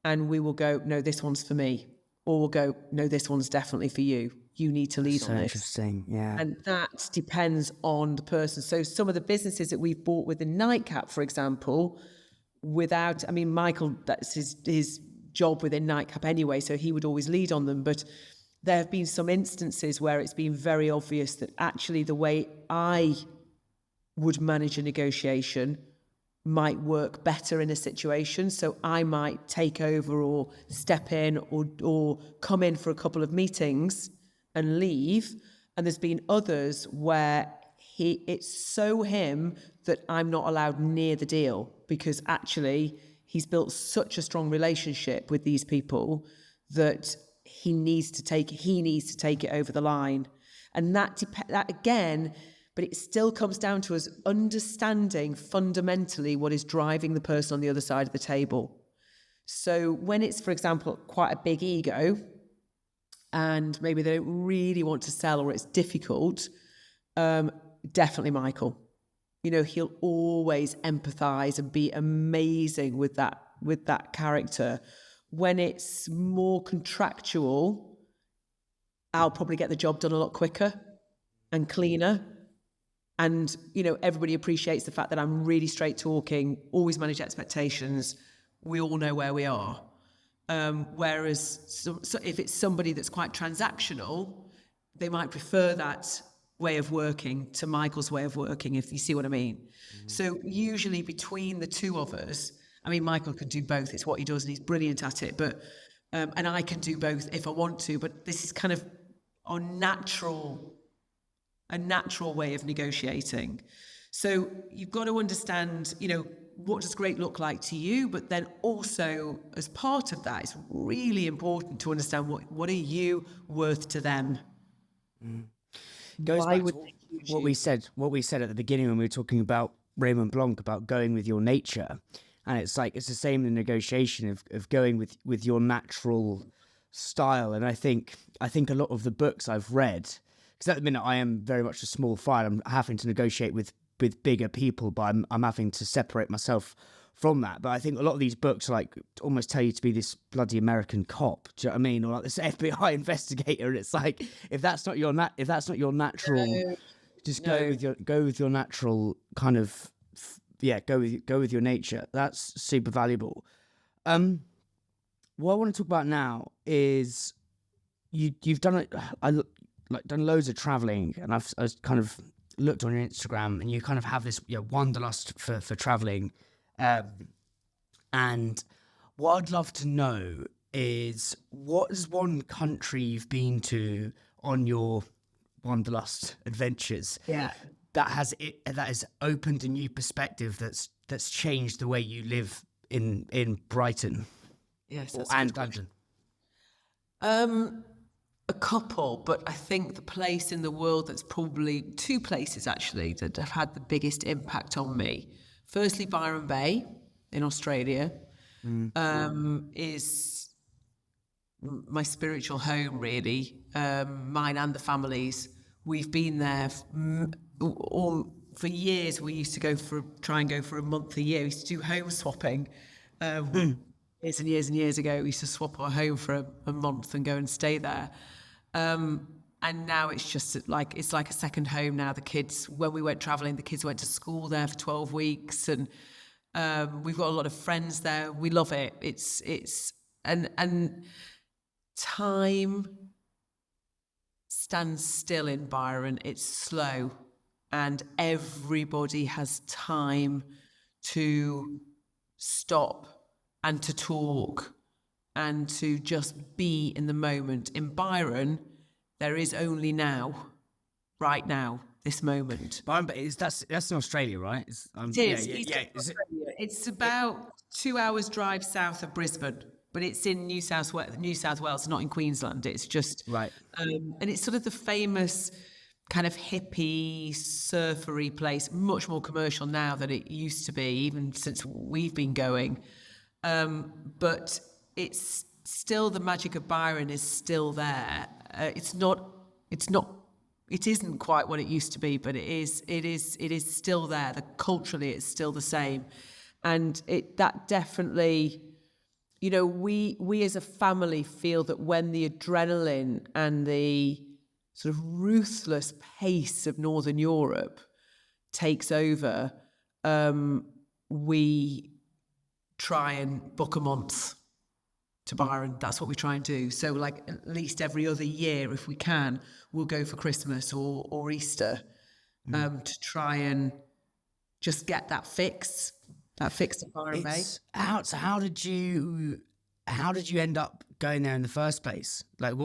and we will go, no, this one's for me. Or we'll go, no, this one's definitely for you. You need to lead on this. Interesting, yeah. And that depends on the person. So some of the businesses that we've bought within Nightcap, for example, Michael, that's his job within Nightcap anyway, so he would always lead on them. But there have been some instances where it's been very obvious that actually the way I would manage a negotiation might work better in a situation. So I might take over or step in or come in for a couple of meetings and leave. And there's been others where it's so him that I'm not allowed near the deal, because actually he's built such a strong relationship with these people that he needs to take it over the line. And that again, but it still comes down to us understanding fundamentally what is driving the person on the other side of the table. So when it's, for example, quite a big ego and maybe they don't really want to sell or it's difficult, definitely Michael. He'll always empathize and be amazing with that character. When it's more contractual, I'll probably get the job done a lot quicker and cleaner. And, everybody appreciates the fact that I'm really straight talking, always manage expectations. We all know where we are. Whereas if it's somebody that's quite transactional, they might prefer that way of working to Michael's way of working, if you see what I mean. Mm-hmm. So usually between the two of us, Michael can do both. It's what he does and he's brilliant at it. But, and I can do both if I want to, but this is kind of a natural way of negotiating. So you've got to understand, what does great look like to you? But then also as part of that, it's really important to understand what are you worth to them? Goes back to what we said at the beginning when we were talking about Raymond Blanc, about going with your nature. And it's the same in negotiation of going with your natural style. And I think a lot of the books I've read, because at the minute I am very much a small fry, I'm having to negotiate with bigger people, but I'm having to separate myself from that. But I think a lot of these books like almost tell you to be this bloody American cop. Do you know what I mean? Or like this FBI investigator. And it's like, if that's not your natural, just go with your natural kind of, go with your nature. That's super valuable. What I want to talk about now is you've done it. Done loads of traveling, and I've kind of looked on your Instagram, and you kind of have this wanderlust for traveling. And what I'd love to know is, what is one country you've been to on your wanderlust adventures? Yeah. That has opened a new perspective that's changed the way you live in Brighton. Yes, and London. A couple, but I think the place in the world that's probably two places actually that have had the biggest impact on me. Firstly, Byron Bay in Australia is my spiritual home, really. Mine and the family's. We've been there for years. We used to try and go for a month a year. We used to do home swapping. Years and years and years ago, we used to swap our home for a month and go and stay there. And now it's just like a second home now. The kids, when we went traveling, the kids went to school there for 12 weeks, and we've got a lot of friends there. We love it. And time stands still in Byron. It's slow, and everybody has time to stop and to talk and to just be in the moment. In Byron, there is only now, right now, this moment. Byron, that's in Australia, right? It is. It's about 2 hours drive south of Brisbane, but it's in New South Wales, not in Queensland. It's just right. And it's sort of the famous kind of hippie, surfery place, much more commercial now than it used to be, even since we've been going. But it's still, the magic of Byron is still there. It isn't quite what it used to be, but it is still there. Culturally, it's still the same. And that definitely, we as a family feel that when the adrenaline and the sort of ruthless pace of Northern Europe takes over, we try and book a month to Byron. That's what we try and do. So like at least every other year, if we can, we'll go for Christmas or Easter to try and just get that fix at Byron Bay. How did you end up going there in the first place? Like,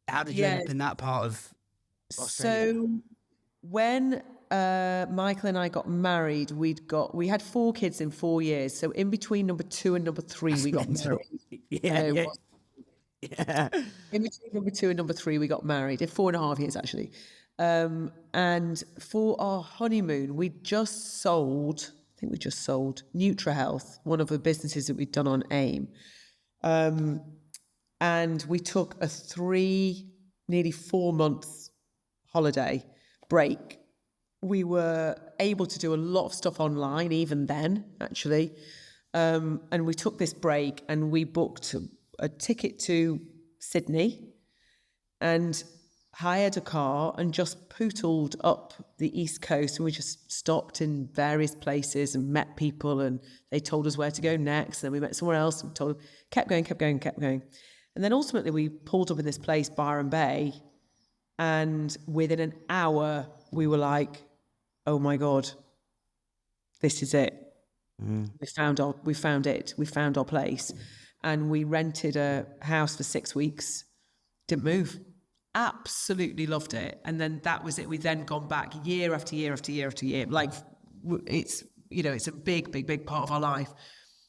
how did you end up in that part of Australia? So when Michael and I got married, we had 4 kids in 4 years. So in between number 2 and number 3, we got married. Yeah. In between number 2 and number 3, we got married. In 4.5 years, actually. And for our honeymoon, we just sold NutraHealth, one of the businesses that we'd done on AIM. And we took a nearly 4 month holiday break. We were able to do a lot of stuff online even then, actually. And we took this break and we booked a ticket to Sydney and hired a car and just pootled up the East Coast. And we just stopped in various places and met people, and they told us where to go next. And then we met somewhere else and kept going. And then ultimately we pulled up in this place, Byron Bay. And within an hour, we were like, oh my God, this is it. We found it. We found our place. And we rented a house for 6 weeks. Didn't move. Absolutely loved it. And then that was it. We then gone back year after year after year after year. Like it's a big part of our life.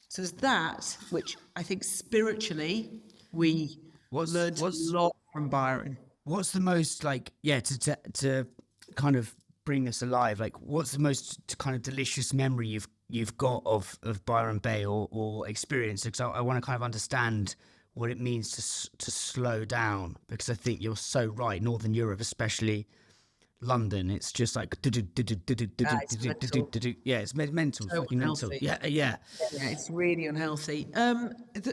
So there's that, which I think spiritually we learned a lot from Byron. What's the most to kind of bring this alive? Like, what's the most kind of delicious memory you've got of Byron Bay or experience? Because I want to kind of understand what it means to slow down, because I think you're so right. Northern Europe, especially London. It's just like yeah, it's mental, So fucking mental. unhealthy. Yeah. Yeah, it's really unhealthy.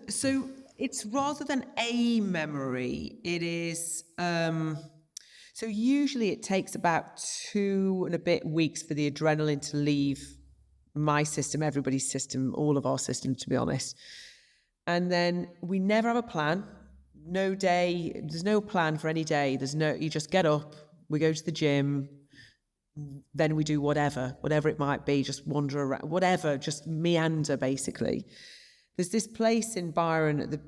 So it's rather than a memory, it is. So usually it takes about 2 and a bit weeks for the adrenaline to leave my system, everybody's system, all of our systems, to be honest. And then we never have a plan. No day. There's no plan for any day. You just get up. We go to the gym. Then we do whatever it might be, just wander around, whatever, just meander, basically. There's this place in Byron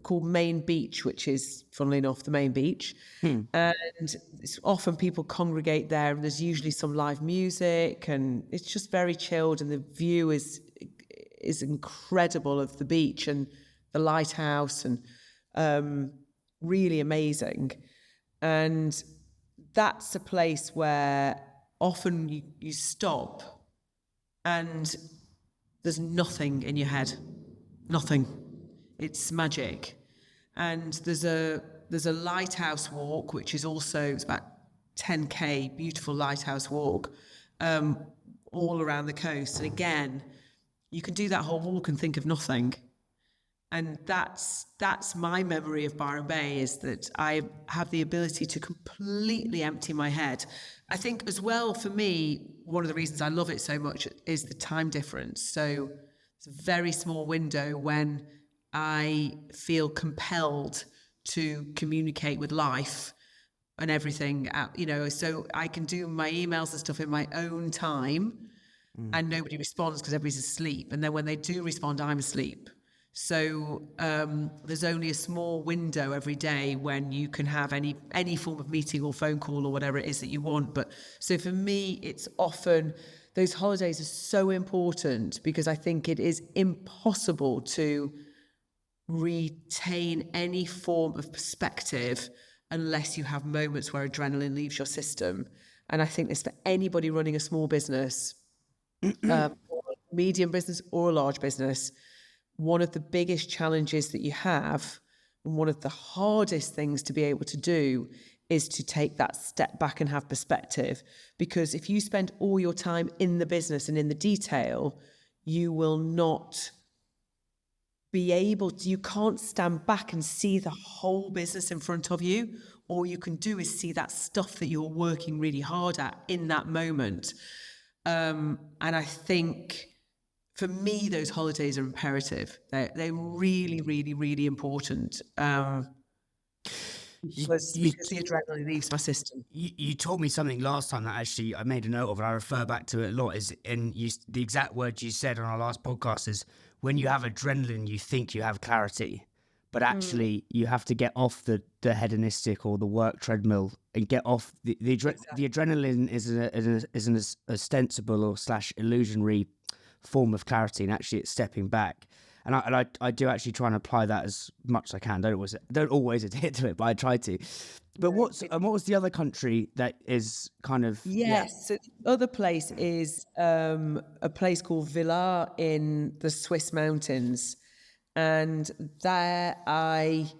called Main Beach, which is, funnily enough, the main beach. And it's often people congregate there, and there's usually some live music, and it's just very chilled, and the view is incredible of the beach and the lighthouse, and really amazing. And that's a place where often you stop and there's nothing in your head. Nothing. It's magic. And there's a lighthouse walk, which is also, it's about 10K, beautiful lighthouse walk, all around the coast. And again, you can do that whole walk and think of nothing. And that's my memory of Byron Bay, is that I have the ability to completely empty my head. I think as well, for me, one of the reasons I love it so much is the time difference. So it's a very small window when I feel compelled to communicate with life and everything, so I can do my emails and stuff in my own time, and nobody responds because everybody's asleep. And then when they do respond, I'm asleep. So there's only a small window every day when you can have any form of meeting or phone call or whatever it is that you want. But so for me, it's often, those holidays are so important, because I think it is impossible to retain any form of perspective unless you have moments where adrenaline leaves your system. And I think this for anybody running a small business, or medium business or a large business. One of the biggest challenges that you have, and one of the hardest things to be able to do, is to take that step back and have perspective. Because if you spend all your time in the business and in the detail, you will not be able to, you can't stand back and see the whole business in front of you. All you can do is see that stuff that you're working really hard at in that moment. And I think, for me, those holidays are imperative. They're really, really, really important. Because the adrenaline leaves my system. You told me something last time that actually I made a note of, and I refer back to it a lot. The exact words you said on our last podcast is, when you have adrenaline, you think you have clarity, but actually you have to get off the hedonistic or the work treadmill and get off the adrenaline is an ostensible or / illusionary form of clarity, and actually it's stepping back. And I do actually try and apply that as much as I can. Don't always adhere to it, but I try to. But what was the other country that is kind of... Yes, so the other place is a place called Villar in the Swiss mountains. And there I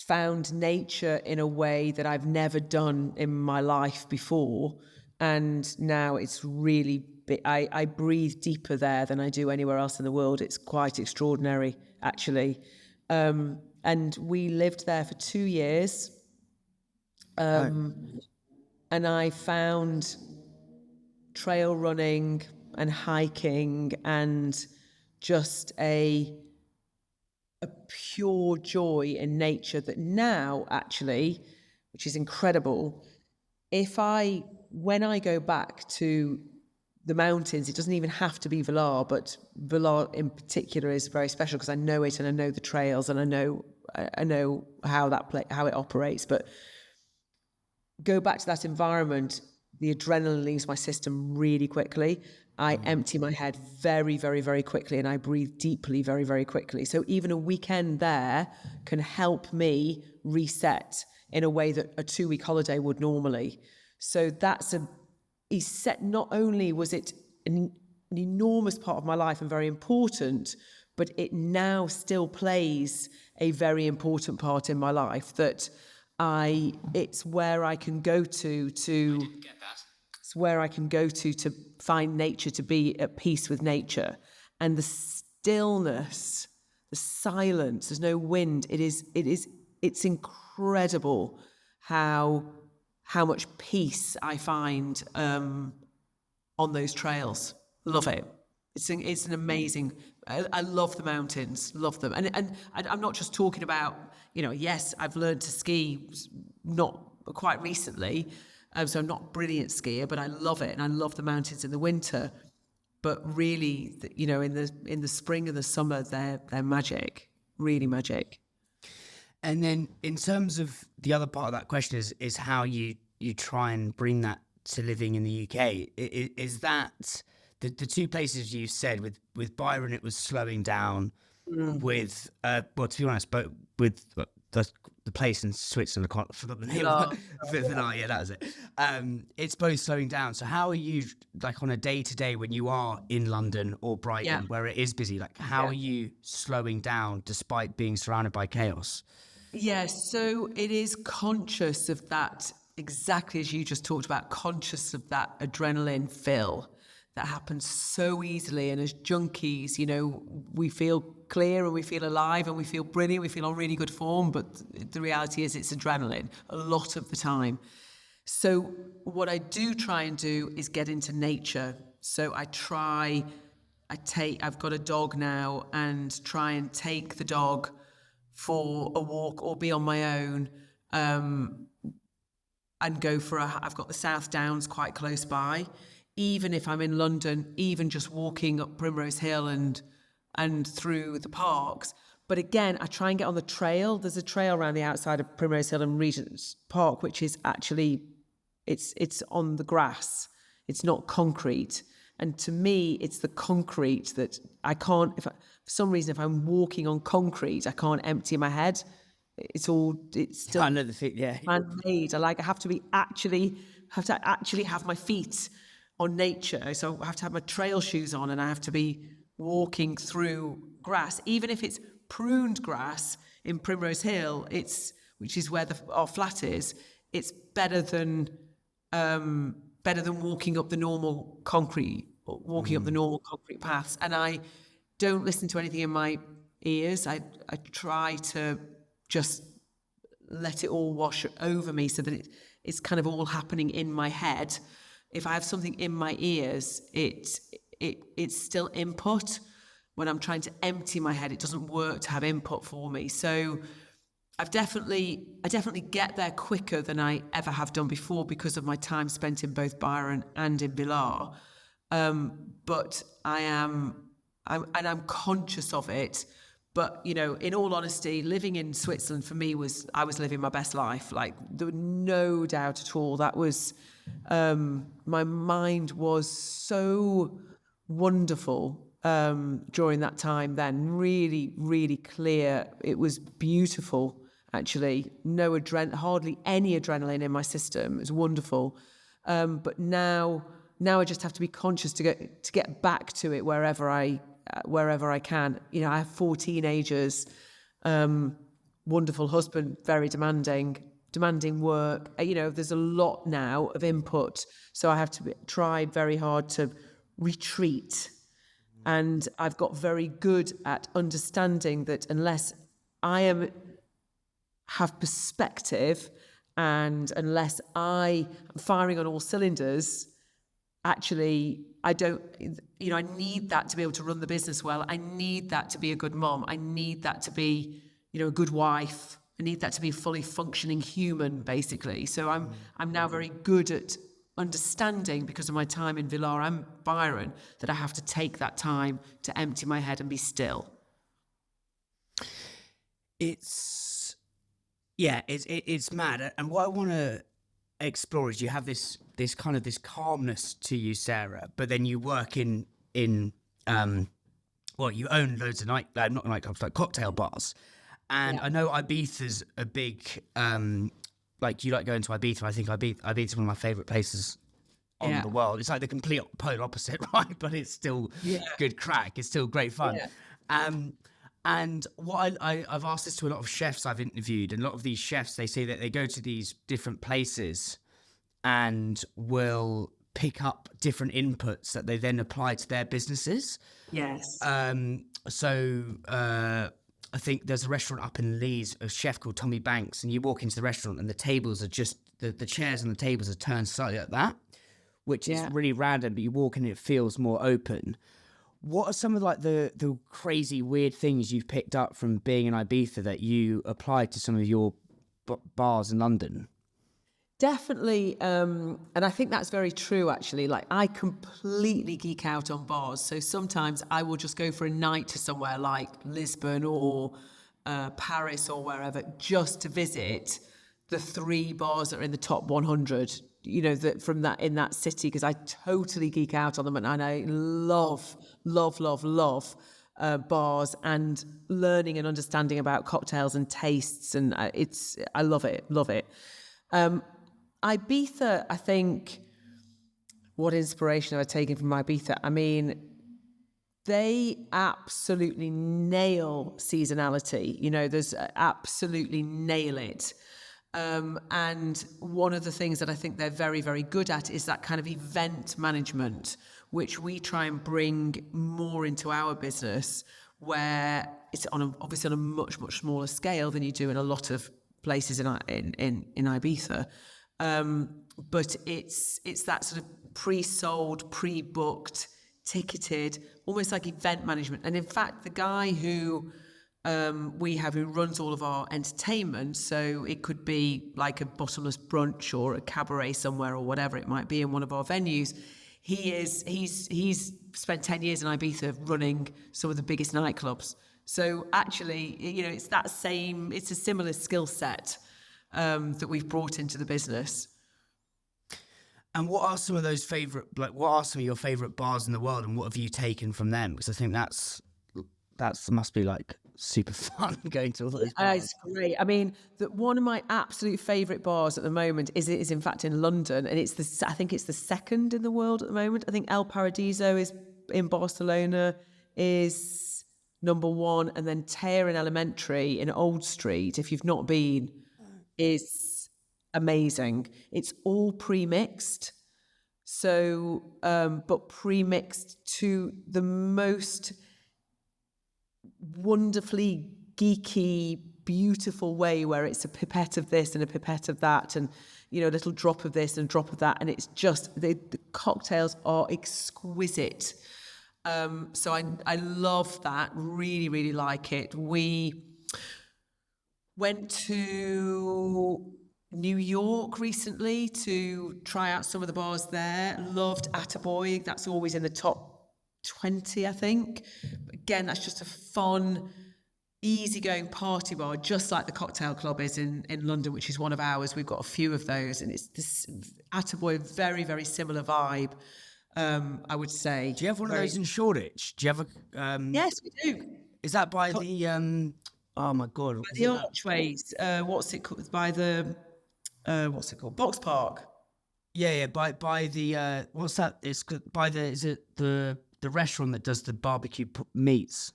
found nature in a way that I've never done in my life before. And now it's really... I breathe deeper there than I do anywhere else in the world. It's quite extraordinary, actually. And we lived there for 2 years. And I found trail running and hiking and just a pure joy in nature that now, actually, which is incredible, when I go back to the mountains, it doesn't even have to be Villar, but Villar in particular is very special because I know it and I know the trails and I know how it operates. But go back to that environment, the adrenaline leaves my system really quickly. I empty my head very, very, very quickly, and I breathe deeply very, very quickly. So even a weekend there can help me reset in a way that a 2-week holiday would normally. So that's not only was it an enormous part of my life and very important, but it now still plays a very important part in my life that it's where I can go to it's where I can go to find nature, to be at peace with nature. And the stillness, the silence, there's no wind. It's incredible how much peace I find on those trails. Love it. It's an amazing. I love the mountains. Love them. And I'm not just talking about, yes, I've learned to ski not quite recently, so I'm not a brilliant skier, but I love it, and I love the mountains in the winter. But really, in the spring and the summer, they're magic. Really magic. And then, in terms of the other part of that question, is how you try and bring that to living in the UK. Is that the two places you said with Byron, it was slowing down. With to be honest, but with the place in Switzerland, I can't forget the name. Yeah, that was it. It's both slowing down. So how are you, like, on a day-to-day when you are in London or Brighton, where it is busy, like, how are you slowing down despite being surrounded by chaos? So it is conscious of that, exactly as you just talked about, conscious of that adrenaline fill that happens so easily. And as junkies, we feel clear and we feel alive and we feel brilliant, we feel on really good form, but the reality is it's adrenaline a lot of the time. So what I do try and do is get into nature. So I've got a dog now, and try and take the dog for a walk or be on my own, and go I've got the South Downs quite close by. Even if I'm in London, even just walking up Primrose Hill and through the parks. But again, I try and get on the trail. There's a trail around the outside of Primrose Hill and Regent's Park, which is actually, it's on the grass. It's not concrete. And to me, it's the concrete that I can't, for some reason, if I'm walking on concrete, I can't empty my head. It's still Another thing, yeah. Man-made. I have to actually have my feet on nature. So I have to have my trail shoes on, and I have to be walking through grass, even if it's pruned grass in Primrose Hill, which is where our flat is. It's better than walking up the normal concrete paths. And I don't listen to anything in my ears. I try to just let it all wash over me, so that it's kind of all happening in my head. If I have something in my ears, it's still input. When I'm trying to empty my head, it doesn't work to have input for me. So I definitely get there quicker than I ever have done before, because of my time spent in both Byron and in Villar. But I'm conscious of it. But, in all honesty, living in Switzerland for me I was living my best life. Like, there was no doubt at all. That was, my mind was so wonderful during that time then. Really, really clear. It was beautiful, actually. Hardly any adrenaline in my system. It was wonderful. But now I just have to be conscious to get back to it wherever I can. I have 4 teenagers, wonderful husband, very demanding work. There's a lot now of input, so I have to try very hard to retreat. And I've got very good at understanding that unless I have perspective, and unless I am firing on all cylinders, actually, I don't, I need that to be able to run the business well. I need that to be a good mom. I need that to be, a good wife. I need that to be a fully functioning human, basically. So I'm now very good at understanding, because of my time in Villar and Byron, that I have to take that time to empty my head and be still. It's mad. And what I want to explore is, you have this kind of this calmness to you, Sarah, but then you work in you own loads of not nightclubs, like cocktail bars. And I know Ibiza's a big, you like going to Ibiza. I think Ibiza's one of my favourite places on the world. It's like the complete polar opposite, right? But it's still good crack. It's still great fun. Yeah. And what I've asked this to a lot of chefs I've interviewed, and a lot of these chefs, they say that they go to these different places and will pick up different inputs that they then apply to their businesses. Yes. I think there's a restaurant up in Leeds, a chef called Tommy Banks, and you walk into the restaurant and the tables are just, the chairs and the tables are turned slightly like that, which is really random, but you walk in and it feels more open. What are some of like the crazy weird things you've picked up from being in Ibiza that you applied to some of your bars in London? Definitely, and I think that's very true, actually. Like, I completely geek out on bars. So sometimes I will just go for a night to somewhere like Lisbon or Paris or wherever, just to visit the 3 bars that are in the top 100, you know, in that city, because I totally geek out on them. And I love bars and learning and understanding about cocktails and tastes. And I love it. Ibiza, I think, what inspiration have I taken from Ibiza? I mean, they absolutely nail seasonality. You know, there's absolutely nail it. And one of the things that I think they're very, very good at is that kind of event management, which we try and bring more into our business, where it's obviously on a much, much smaller scale than you do in a lot of places in Ibiza. But it's that sort of pre-sold, pre-booked, ticketed, almost like event management. And in fact, the guy who we have, who runs all of our entertainment, so it could be like a bottomless brunch or a cabaret somewhere or whatever it might be in one of our venues, he's spent 10 years in Ibiza running some of the biggest nightclubs. So actually, you know, it's a similar skill set that we've brought into the business. And what are some of those what are some of your favorite bars in the world, and what have you taken from them? Because I think that's must be like super fun going to all those bars. It's great. I mean, one of my absolute favorite bars at the moment is in fact in London, and I think it's the second in the world at the moment. I think El Paradiso is in Barcelona is number 1, and then Tear and Elementary in Old Street, if you've not been, is amazing. It's all pre-mixed, so but pre-mixed to the most wonderfully geeky, beautiful way, where it's a pipette of this and a pipette of that, and you know, a little drop of this and a drop of that, and it's just the cocktails are exquisite. So I love that. Really, really like it. We went to New York recently to try out some of the bars there. Loved Attaboy. That's always in the top 20, I think. But again, that's just a fun, easygoing party bar, just like the Cocktail Club is in London, which is one of ours. We've got a few of those, and it's this Attaboy, very, very similar vibe, I would say. Do you have one of those in Shoreditch? Do you have a? Yes, we do. Is that by the? Oh my god! By the archways. What's it called? By the. What's it called? Box Park. Yeah. By the. What's that? It's by the. Is it the restaurant that does the barbecue meats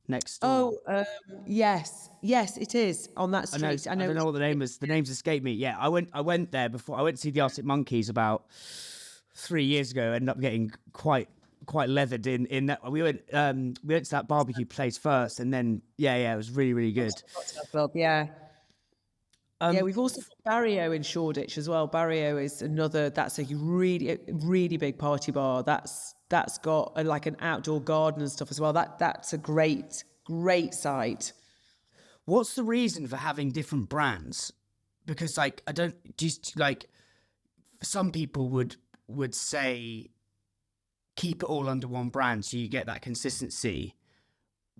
next door? Oh, yes, it is on that street. I don't know what the name is. The names escape me. Yeah, I went there before. I went to see the Arctic Monkeys about 3 years ago. Ended up getting quite leathered in that. We went to that barbecue place first, and then it was really, really good. Club, yeah. We've also got Barriro in Shoreditch as well. Barriro is another. That's a really, really big party bar. That's got like an outdoor garden and stuff as well. That's a great site. What's the reason for having different brands? Because like I don't just like some people would say keep it all under one brand so you get that consistency.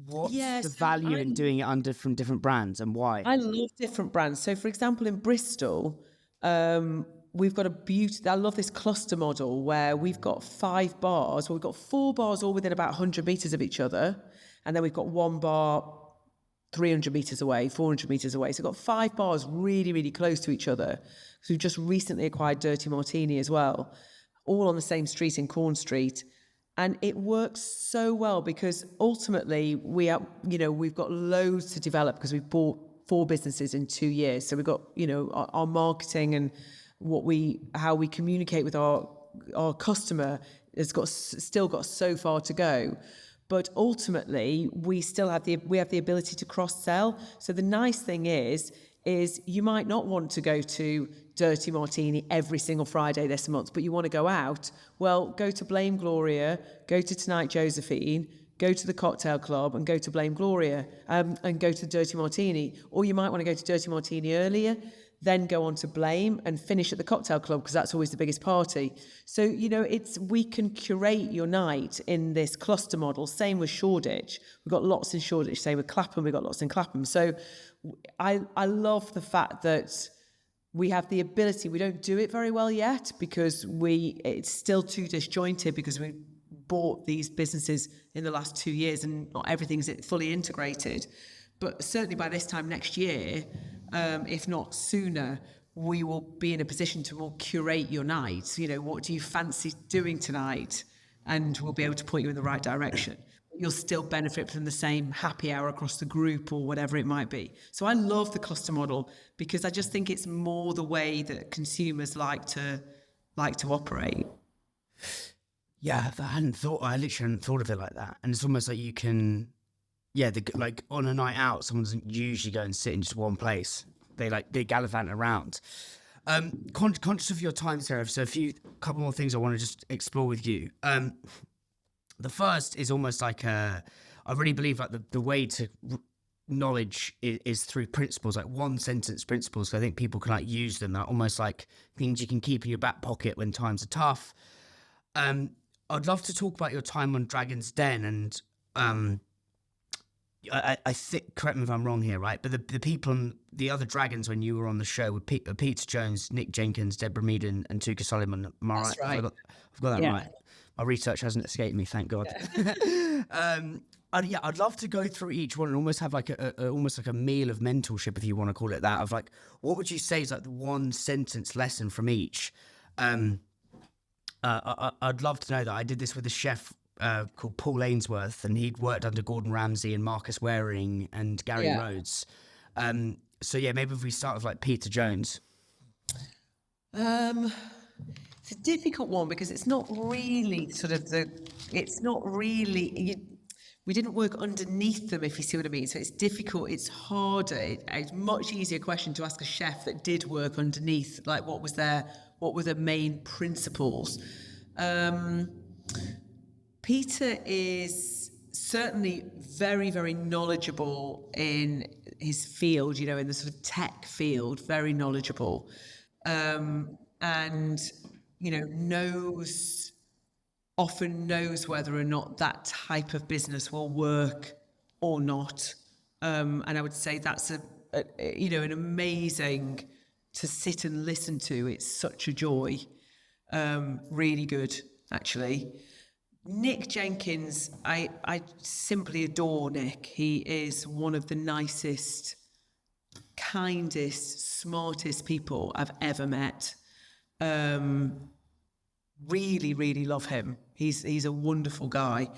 What's the value in doing it from different brands, and why? I love different brands. So, for example, in Bristol, we've got I love this cluster model where we've got 5 bars. Well, we've got 4 bars all within about 100 metres of each other. And then we've got 1 bar 300 metres away, 400 metres away. So we've got 5 bars really, really close to each other. So we've just recently acquired Dirty Martini as well, all on the same street in Corn Street. And it works so well because ultimately we've got loads to develop because we've bought 4 businesses in 2 years. So we've got, our marketing and how we communicate with our customer has still got so far to go. But ultimately we have the ability to cross sell. So the nice thing is you might not want to go to Dirty Martini every single Friday this month, but you want to go out. Well, go to Blame Gloria, go to Tonight Josephine, go to the Cocktail Club and go to Blame Gloria and go to Dirty Martini. Or you might want to go to Dirty Martini earlier, then go on to Blame and finish at the Cocktail Club because that's always the biggest party. So, we can curate your night in this cluster model. Same with Shoreditch. We've got lots in Shoreditch. Same with Clapham. We've got lots in Clapham. So I love the fact that we have the ability. We don't do it very well yet because it's still too disjointed because we bought these businesses in the last 2 years and not everything's fully integrated. But certainly by this time next year, if not sooner, we will be in a position to more curate your night. What do you fancy doing tonight? And we'll be able to point you in the right direction. You'll still benefit from the same happy hour across the group or whatever it might be. So I love the cluster model because I just think it's more the way that consumers like to operate. Yeah, I literally hadn't thought of it like that. And it's almost like you can, like on a night out, someone doesn't usually go and sit in just one place. They gallivant around. Conscious of your time, Sarah, so couple more things I want to just explore with you. The first is almost like I really believe like the way to knowledge is through principles, like one sentence principles. So I think people can like use them. They're almost like things you can keep in your back pocket when times are tough. I'd love to talk about your time on Dragon's Den, and I think, correct me if I'm wrong here, right? But the people on the other dragons when you were on the show were Peter Jones, Nick Jenkins, Deborah Meaden, and Tuka Solomon. Am I right? That's right. I've got that right. My research hasn't escaped me, thank God. Yeah. I'd love to go through each one and almost have like almost like a meal of mentorship, if you want to call it that. Of like, what would you say is like the one sentence lesson from each? I'd love to know that. I did this with a chef called Paul Ainsworth, and he'd worked under Gordon Ramsay and Marcus Waring and Gary Rhodes. So maybe if we start with like Peter Jones. It's a difficult one because it's not really we didn't work underneath them, if you see what I mean. So it's difficult, it's harder. It's a much easier question to ask a chef that did work underneath, like what were the main principles. Peter is certainly very, very knowledgeable in his field, in the sort of tech field, very knowledgeable. And often knows whether or not that type of business will work or not. And I would say that's an amazing to sit and listen to. It's such a joy. Really good, actually. Nick Jenkins, I simply adore Nick. He is one of the nicest, kindest, smartest people I've ever met. Really, really love him. He's a wonderful guy.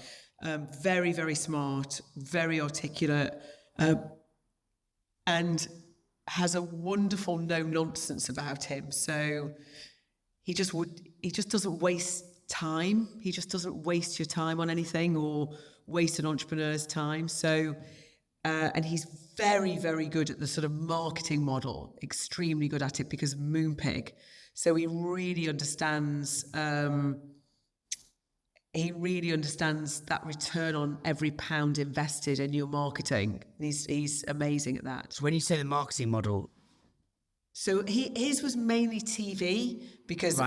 Very, very smart, very articulate, and has a wonderful no nonsense about him. So he just doesn't waste time. He just doesn't waste your time on anything or waste an entrepreneur's time. So, and he's very, very good at the sort of marketing model, extremely good at it because of Moonpig. So he really understands that return on every pound invested in your marketing. He's amazing at that. So when you say the marketing model, so his was mainly TV because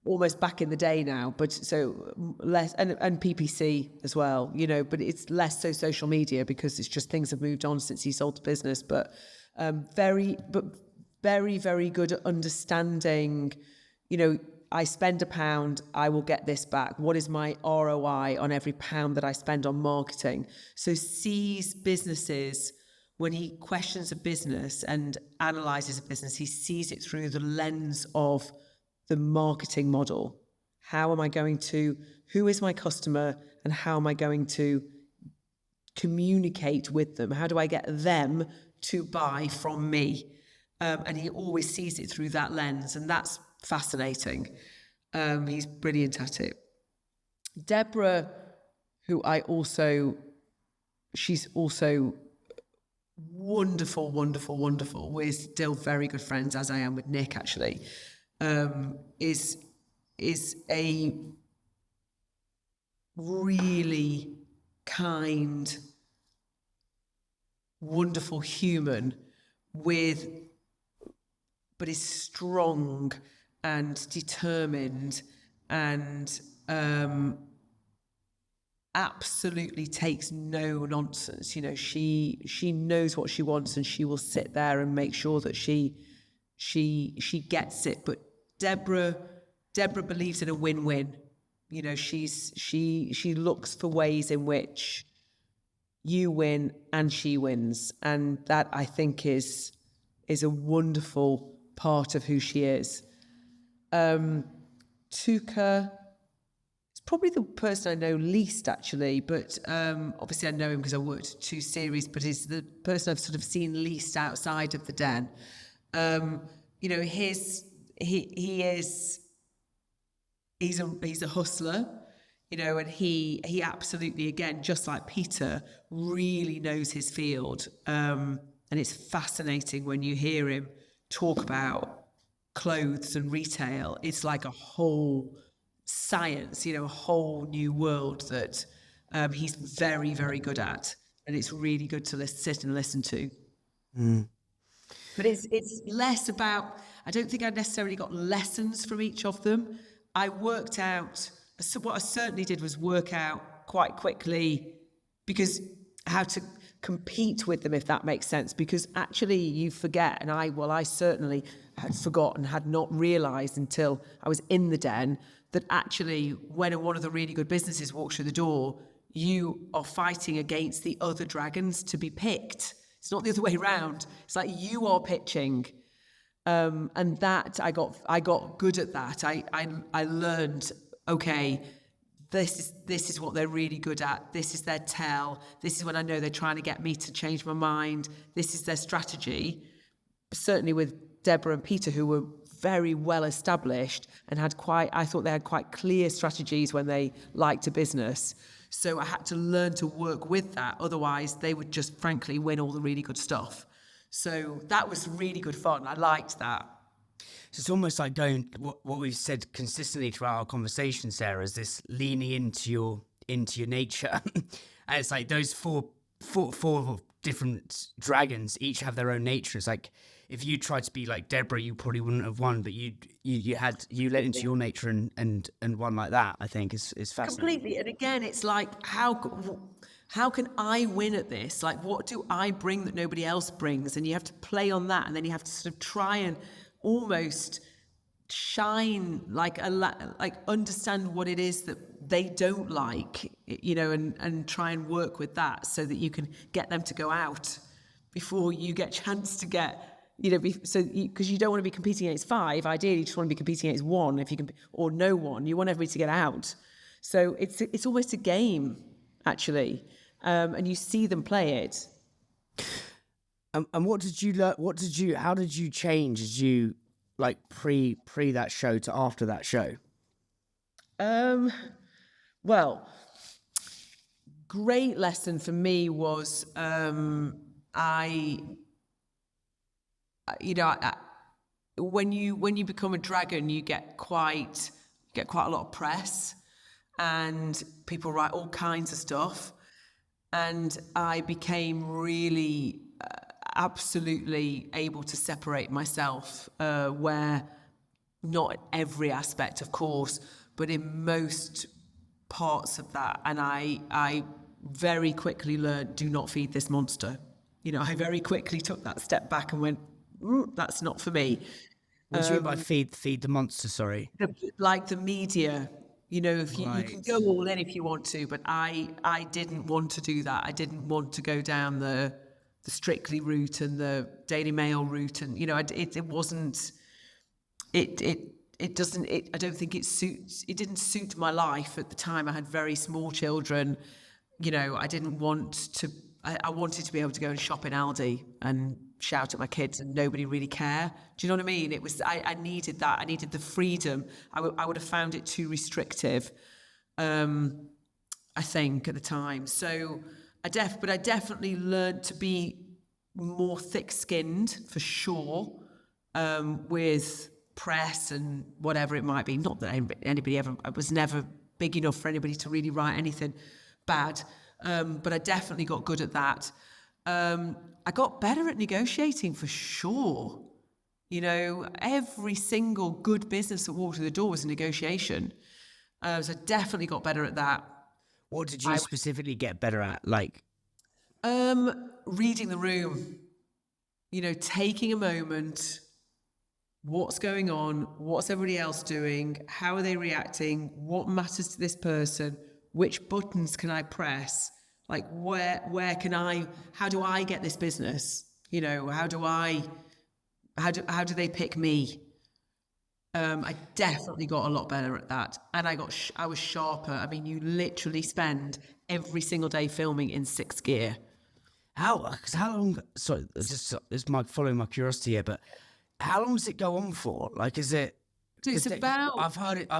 almost back in the day now, but so less and PPC as well, but it's less so social media because it's just things have moved on since he sold the business. But very, very good at understanding, I spend £1, I will get this back. What is my ROI on every pound that I spend on marketing? So sees businesses, when he questions a business and analyzes a business, he sees it through the lens of the marketing model. who is my customer and how am I going to communicate with them? How do I get them to buy from me? And he always sees it through that lens, and that's fascinating. He's brilliant at it. Deborah, she's also wonderful, wonderful, wonderful. We're still very good friends, as I am with Nick, actually. Is a really kind, wonderful human but is strong and determined and absolutely takes no nonsense. You know, she knows what she wants and she will sit there and make sure that she gets it. But Deborah believes in a win-win. You know, she looks for ways in which you win and she wins, and that I think is a wonderful part of who she is. Tuka is probably the person I know least, actually, but obviously I know him because I worked 2 series, but he's the person I've sort of seen least outside of the den. You know, he's a hustler, you know, and he absolutely, again, just like Peter, really knows his field. And it's fascinating when you hear him talk about clothes and retail. It's like a whole science, you know, a whole new world that he's very, very good at. And it's really good to sit and listen to. Mm. But it's less about, I don't think I necessarily got lessons from each of them. I worked out, so what I certainly did was work out quite quickly because how to compete with them, if that makes sense, because actually you forget, and I certainly had forgotten, had not realised until I was in the den, that actually when one of the really good businesses walks through the door, you are fighting against the other dragons to be picked. It's not the other way around. It's like you are pitching. And that I got good at that. I learned, okay, this is what they're really good at. This is their tell. This is when I know they're trying to get me to change my mind. This is their strategy. Certainly with Deborah and Peter, who were very well established and I thought they had quite clear strategies when they liked a business. So I had to learn to work with that. Otherwise, they would just frankly win all the really good stuff. So that was really good fun. I liked that. So it's almost like going what we've said consistently throughout our conversation, Sarah, is this leaning into your nature. And it's like those four different dragons each have their own nature. It's like if you tried to be like Deborah, you probably wouldn't have won, but you let into your nature and won like that. I think is fascinating. Completely. And again, it's like how can I win at this? Like, what do I bring that nobody else brings? And you have to play on that, and then you have to sort of try and almost shine, like understand what it is that they don't like, you know, and try and work with that so that you can get them to go out before you get a chance to get, you know, because you don't want to be competing against 5. Ideally, you just want to be competing against 1 if you can, or no one. You want everybody to get out. So it's almost a game, actually, and you see them play it. And what did you learn? How did you change as you like pre that show to after that show? Well, great lesson for me was when you become a dragon, you get quite a lot of press, and people write all kinds of stuff, and I became really absolutely able to separate myself, where not every aspect, of course, but in most parts of that. And I very quickly learned, do not feed this monster. You know, I very quickly took that step back and went, that's not for me. What do you mean by feed the monster? Sorry, like the media. You know, if you can go all in if you want to, but I didn't want to do that. I didn't want to go down the Strictly route and the Daily Mail route, and you know, it wasn't. It I don't think it didn't suit my life at the time. I had very small children. You know, I didn't want to, I wanted to be able to go and shop in Aldi and shout at my kids and nobody really care. Do you know what I mean? It was, I needed that. I needed the freedom. I would have found it too restrictive, I think, at the time. So but I definitely learned to be more thick-skinned, for sure, with press and whatever it might be. Not that anybody ever, I was never big enough for anybody to really write anything bad, but I definitely got good at that. I got better at negotiating, for sure. You know, every single good business that walked through the door was a negotiation. So I definitely got better at that. What did you specifically get better at? Like, reading the room, you know, taking a moment, what's going on, what's everybody else doing, how are they reacting, what matters to this person, which buttons can I press, like how do I get this business? You know, how do they pick me? I definitely got a lot better at that. And I was sharper. I mean, you literally spend every single day filming in 6th gear. how long, sorry, this might following my curiosity here, but how long does it go on for? Like, is it, So it's about, I've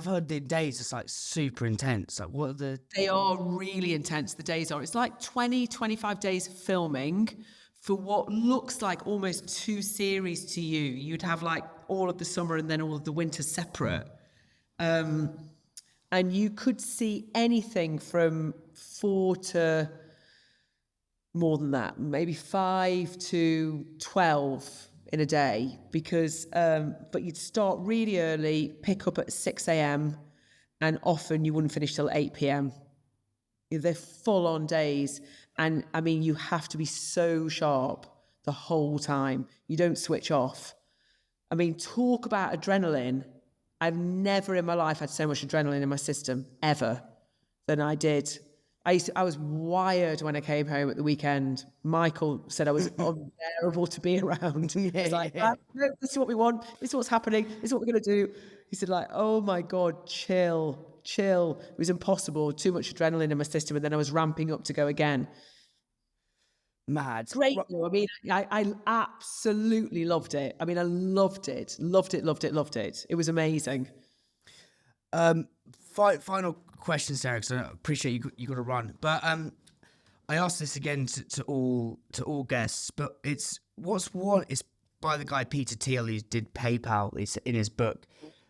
heard the days it's like super intense. Like, what are they are really intense, the days are. It's like 25 days filming for what looks like almost 2 series to you. You'd have like all of the summer and then all of the winter separate. And you could see anything from 4 to more than that, maybe 5 to 12 in a day, because but you'd start really early, pick up at 6 a.m. and often you wouldn't finish till 8 p.m. They're full on days. And I mean, you have to be so sharp the whole time. You don't switch off. I mean, talk about adrenaline. I've never in my life had so much adrenaline in my system ever than I did. I was wired when I came home at the weekend. Michael said I was unbearable to be around. He was like, no, this is what we want. This is what's happening. This is what we're going to do. He said, like, oh my God, chill. It was impossible. Too much adrenaline in my system. And then I was ramping up to go again. mad? Great. I mean, I absolutely loved it. I mean, I loved it. Loved it. It was amazing. Final question, Sarah, because I appreciate you got to run. But I asked this again to all guests, but it's by the guy Peter Thiel, who did PayPal. It's in his book.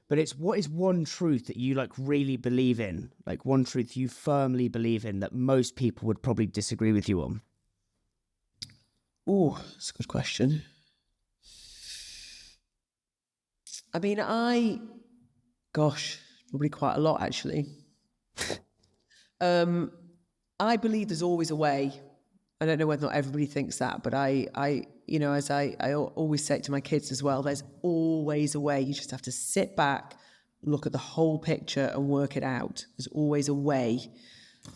But it's, what is one truth that you like really believe in? Like one truth you firmly believe in that most people would probably disagree with you on? Oh, that's a good question. I mean, probably quite a lot, actually. I believe there's always a way. I don't know whether not everybody thinks that, but I you know, as I always say it to my kids as well, there's always a way. You just have to sit back, look at the whole picture and work it out. There's always a way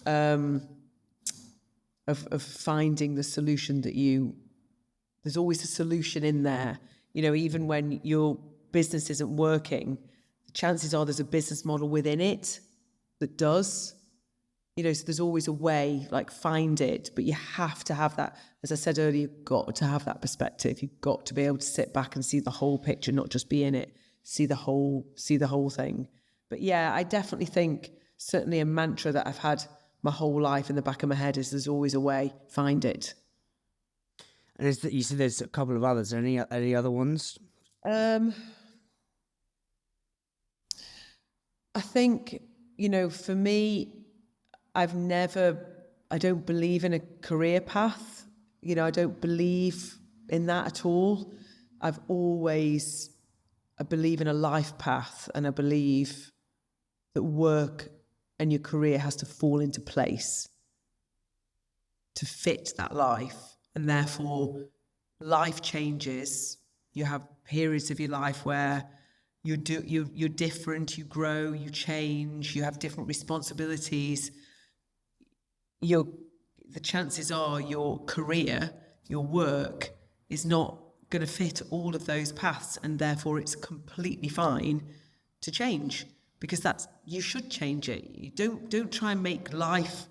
of finding the solution there's always a solution in there. You know, even when your business isn't working, the chances are there's a business model within it that does. You know, so there's always a way, like find it, but you have to have that, as I said earlier, you've got to have that perspective. You've got to be able to sit back and see the whole picture, not just be in it, see the whole thing. But yeah, I definitely think certainly a mantra that I've had my whole life in the back of my head is there's always a way, find it. And you said there's a couple of others. Any other ones? I think, you know, for me, I don't believe in a career path. You know, I don't believe in that at all. I believe in a life path, and I believe that work and your career has to fall into place to fit that life. And therefore, life changes. You have periods of your life where you're different, you grow, you change, you have different responsibilities. The chances are your career, your work is not going to fit all of those paths, and therefore it's completely fine to change, because you should change it. You don't try and make life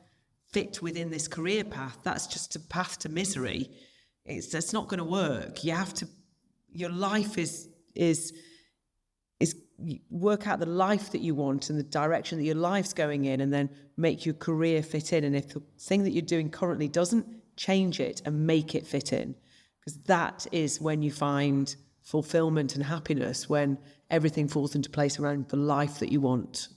fit within this career path. That's just a path to misery. That's not going to work. You have to, your life is work out the life that you want and the direction that your life's going in, and then make your career fit in. And if the thing that you're doing currently doesn't, change it and make it fit in, because that is when you find fulfillment and happiness, when everything falls into place around the life that you want.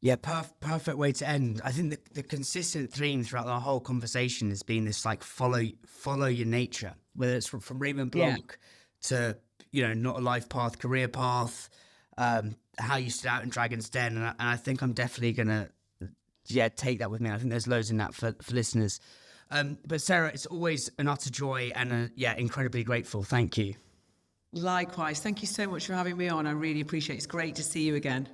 Yeah, perfect way to end. I think the consistent theme throughout the whole conversation has been this like follow your nature, whether it's from Raymond Blanc to, you know, not a life path, career path, how you stood out in Dragon's Den. And I think I'm definitely going to, take that with me. I think there's loads in that for listeners. But Sarah, it's always an utter joy and incredibly grateful. Thank you. Likewise. Thank you so much for having me on. I really appreciate it. It's great to see you again.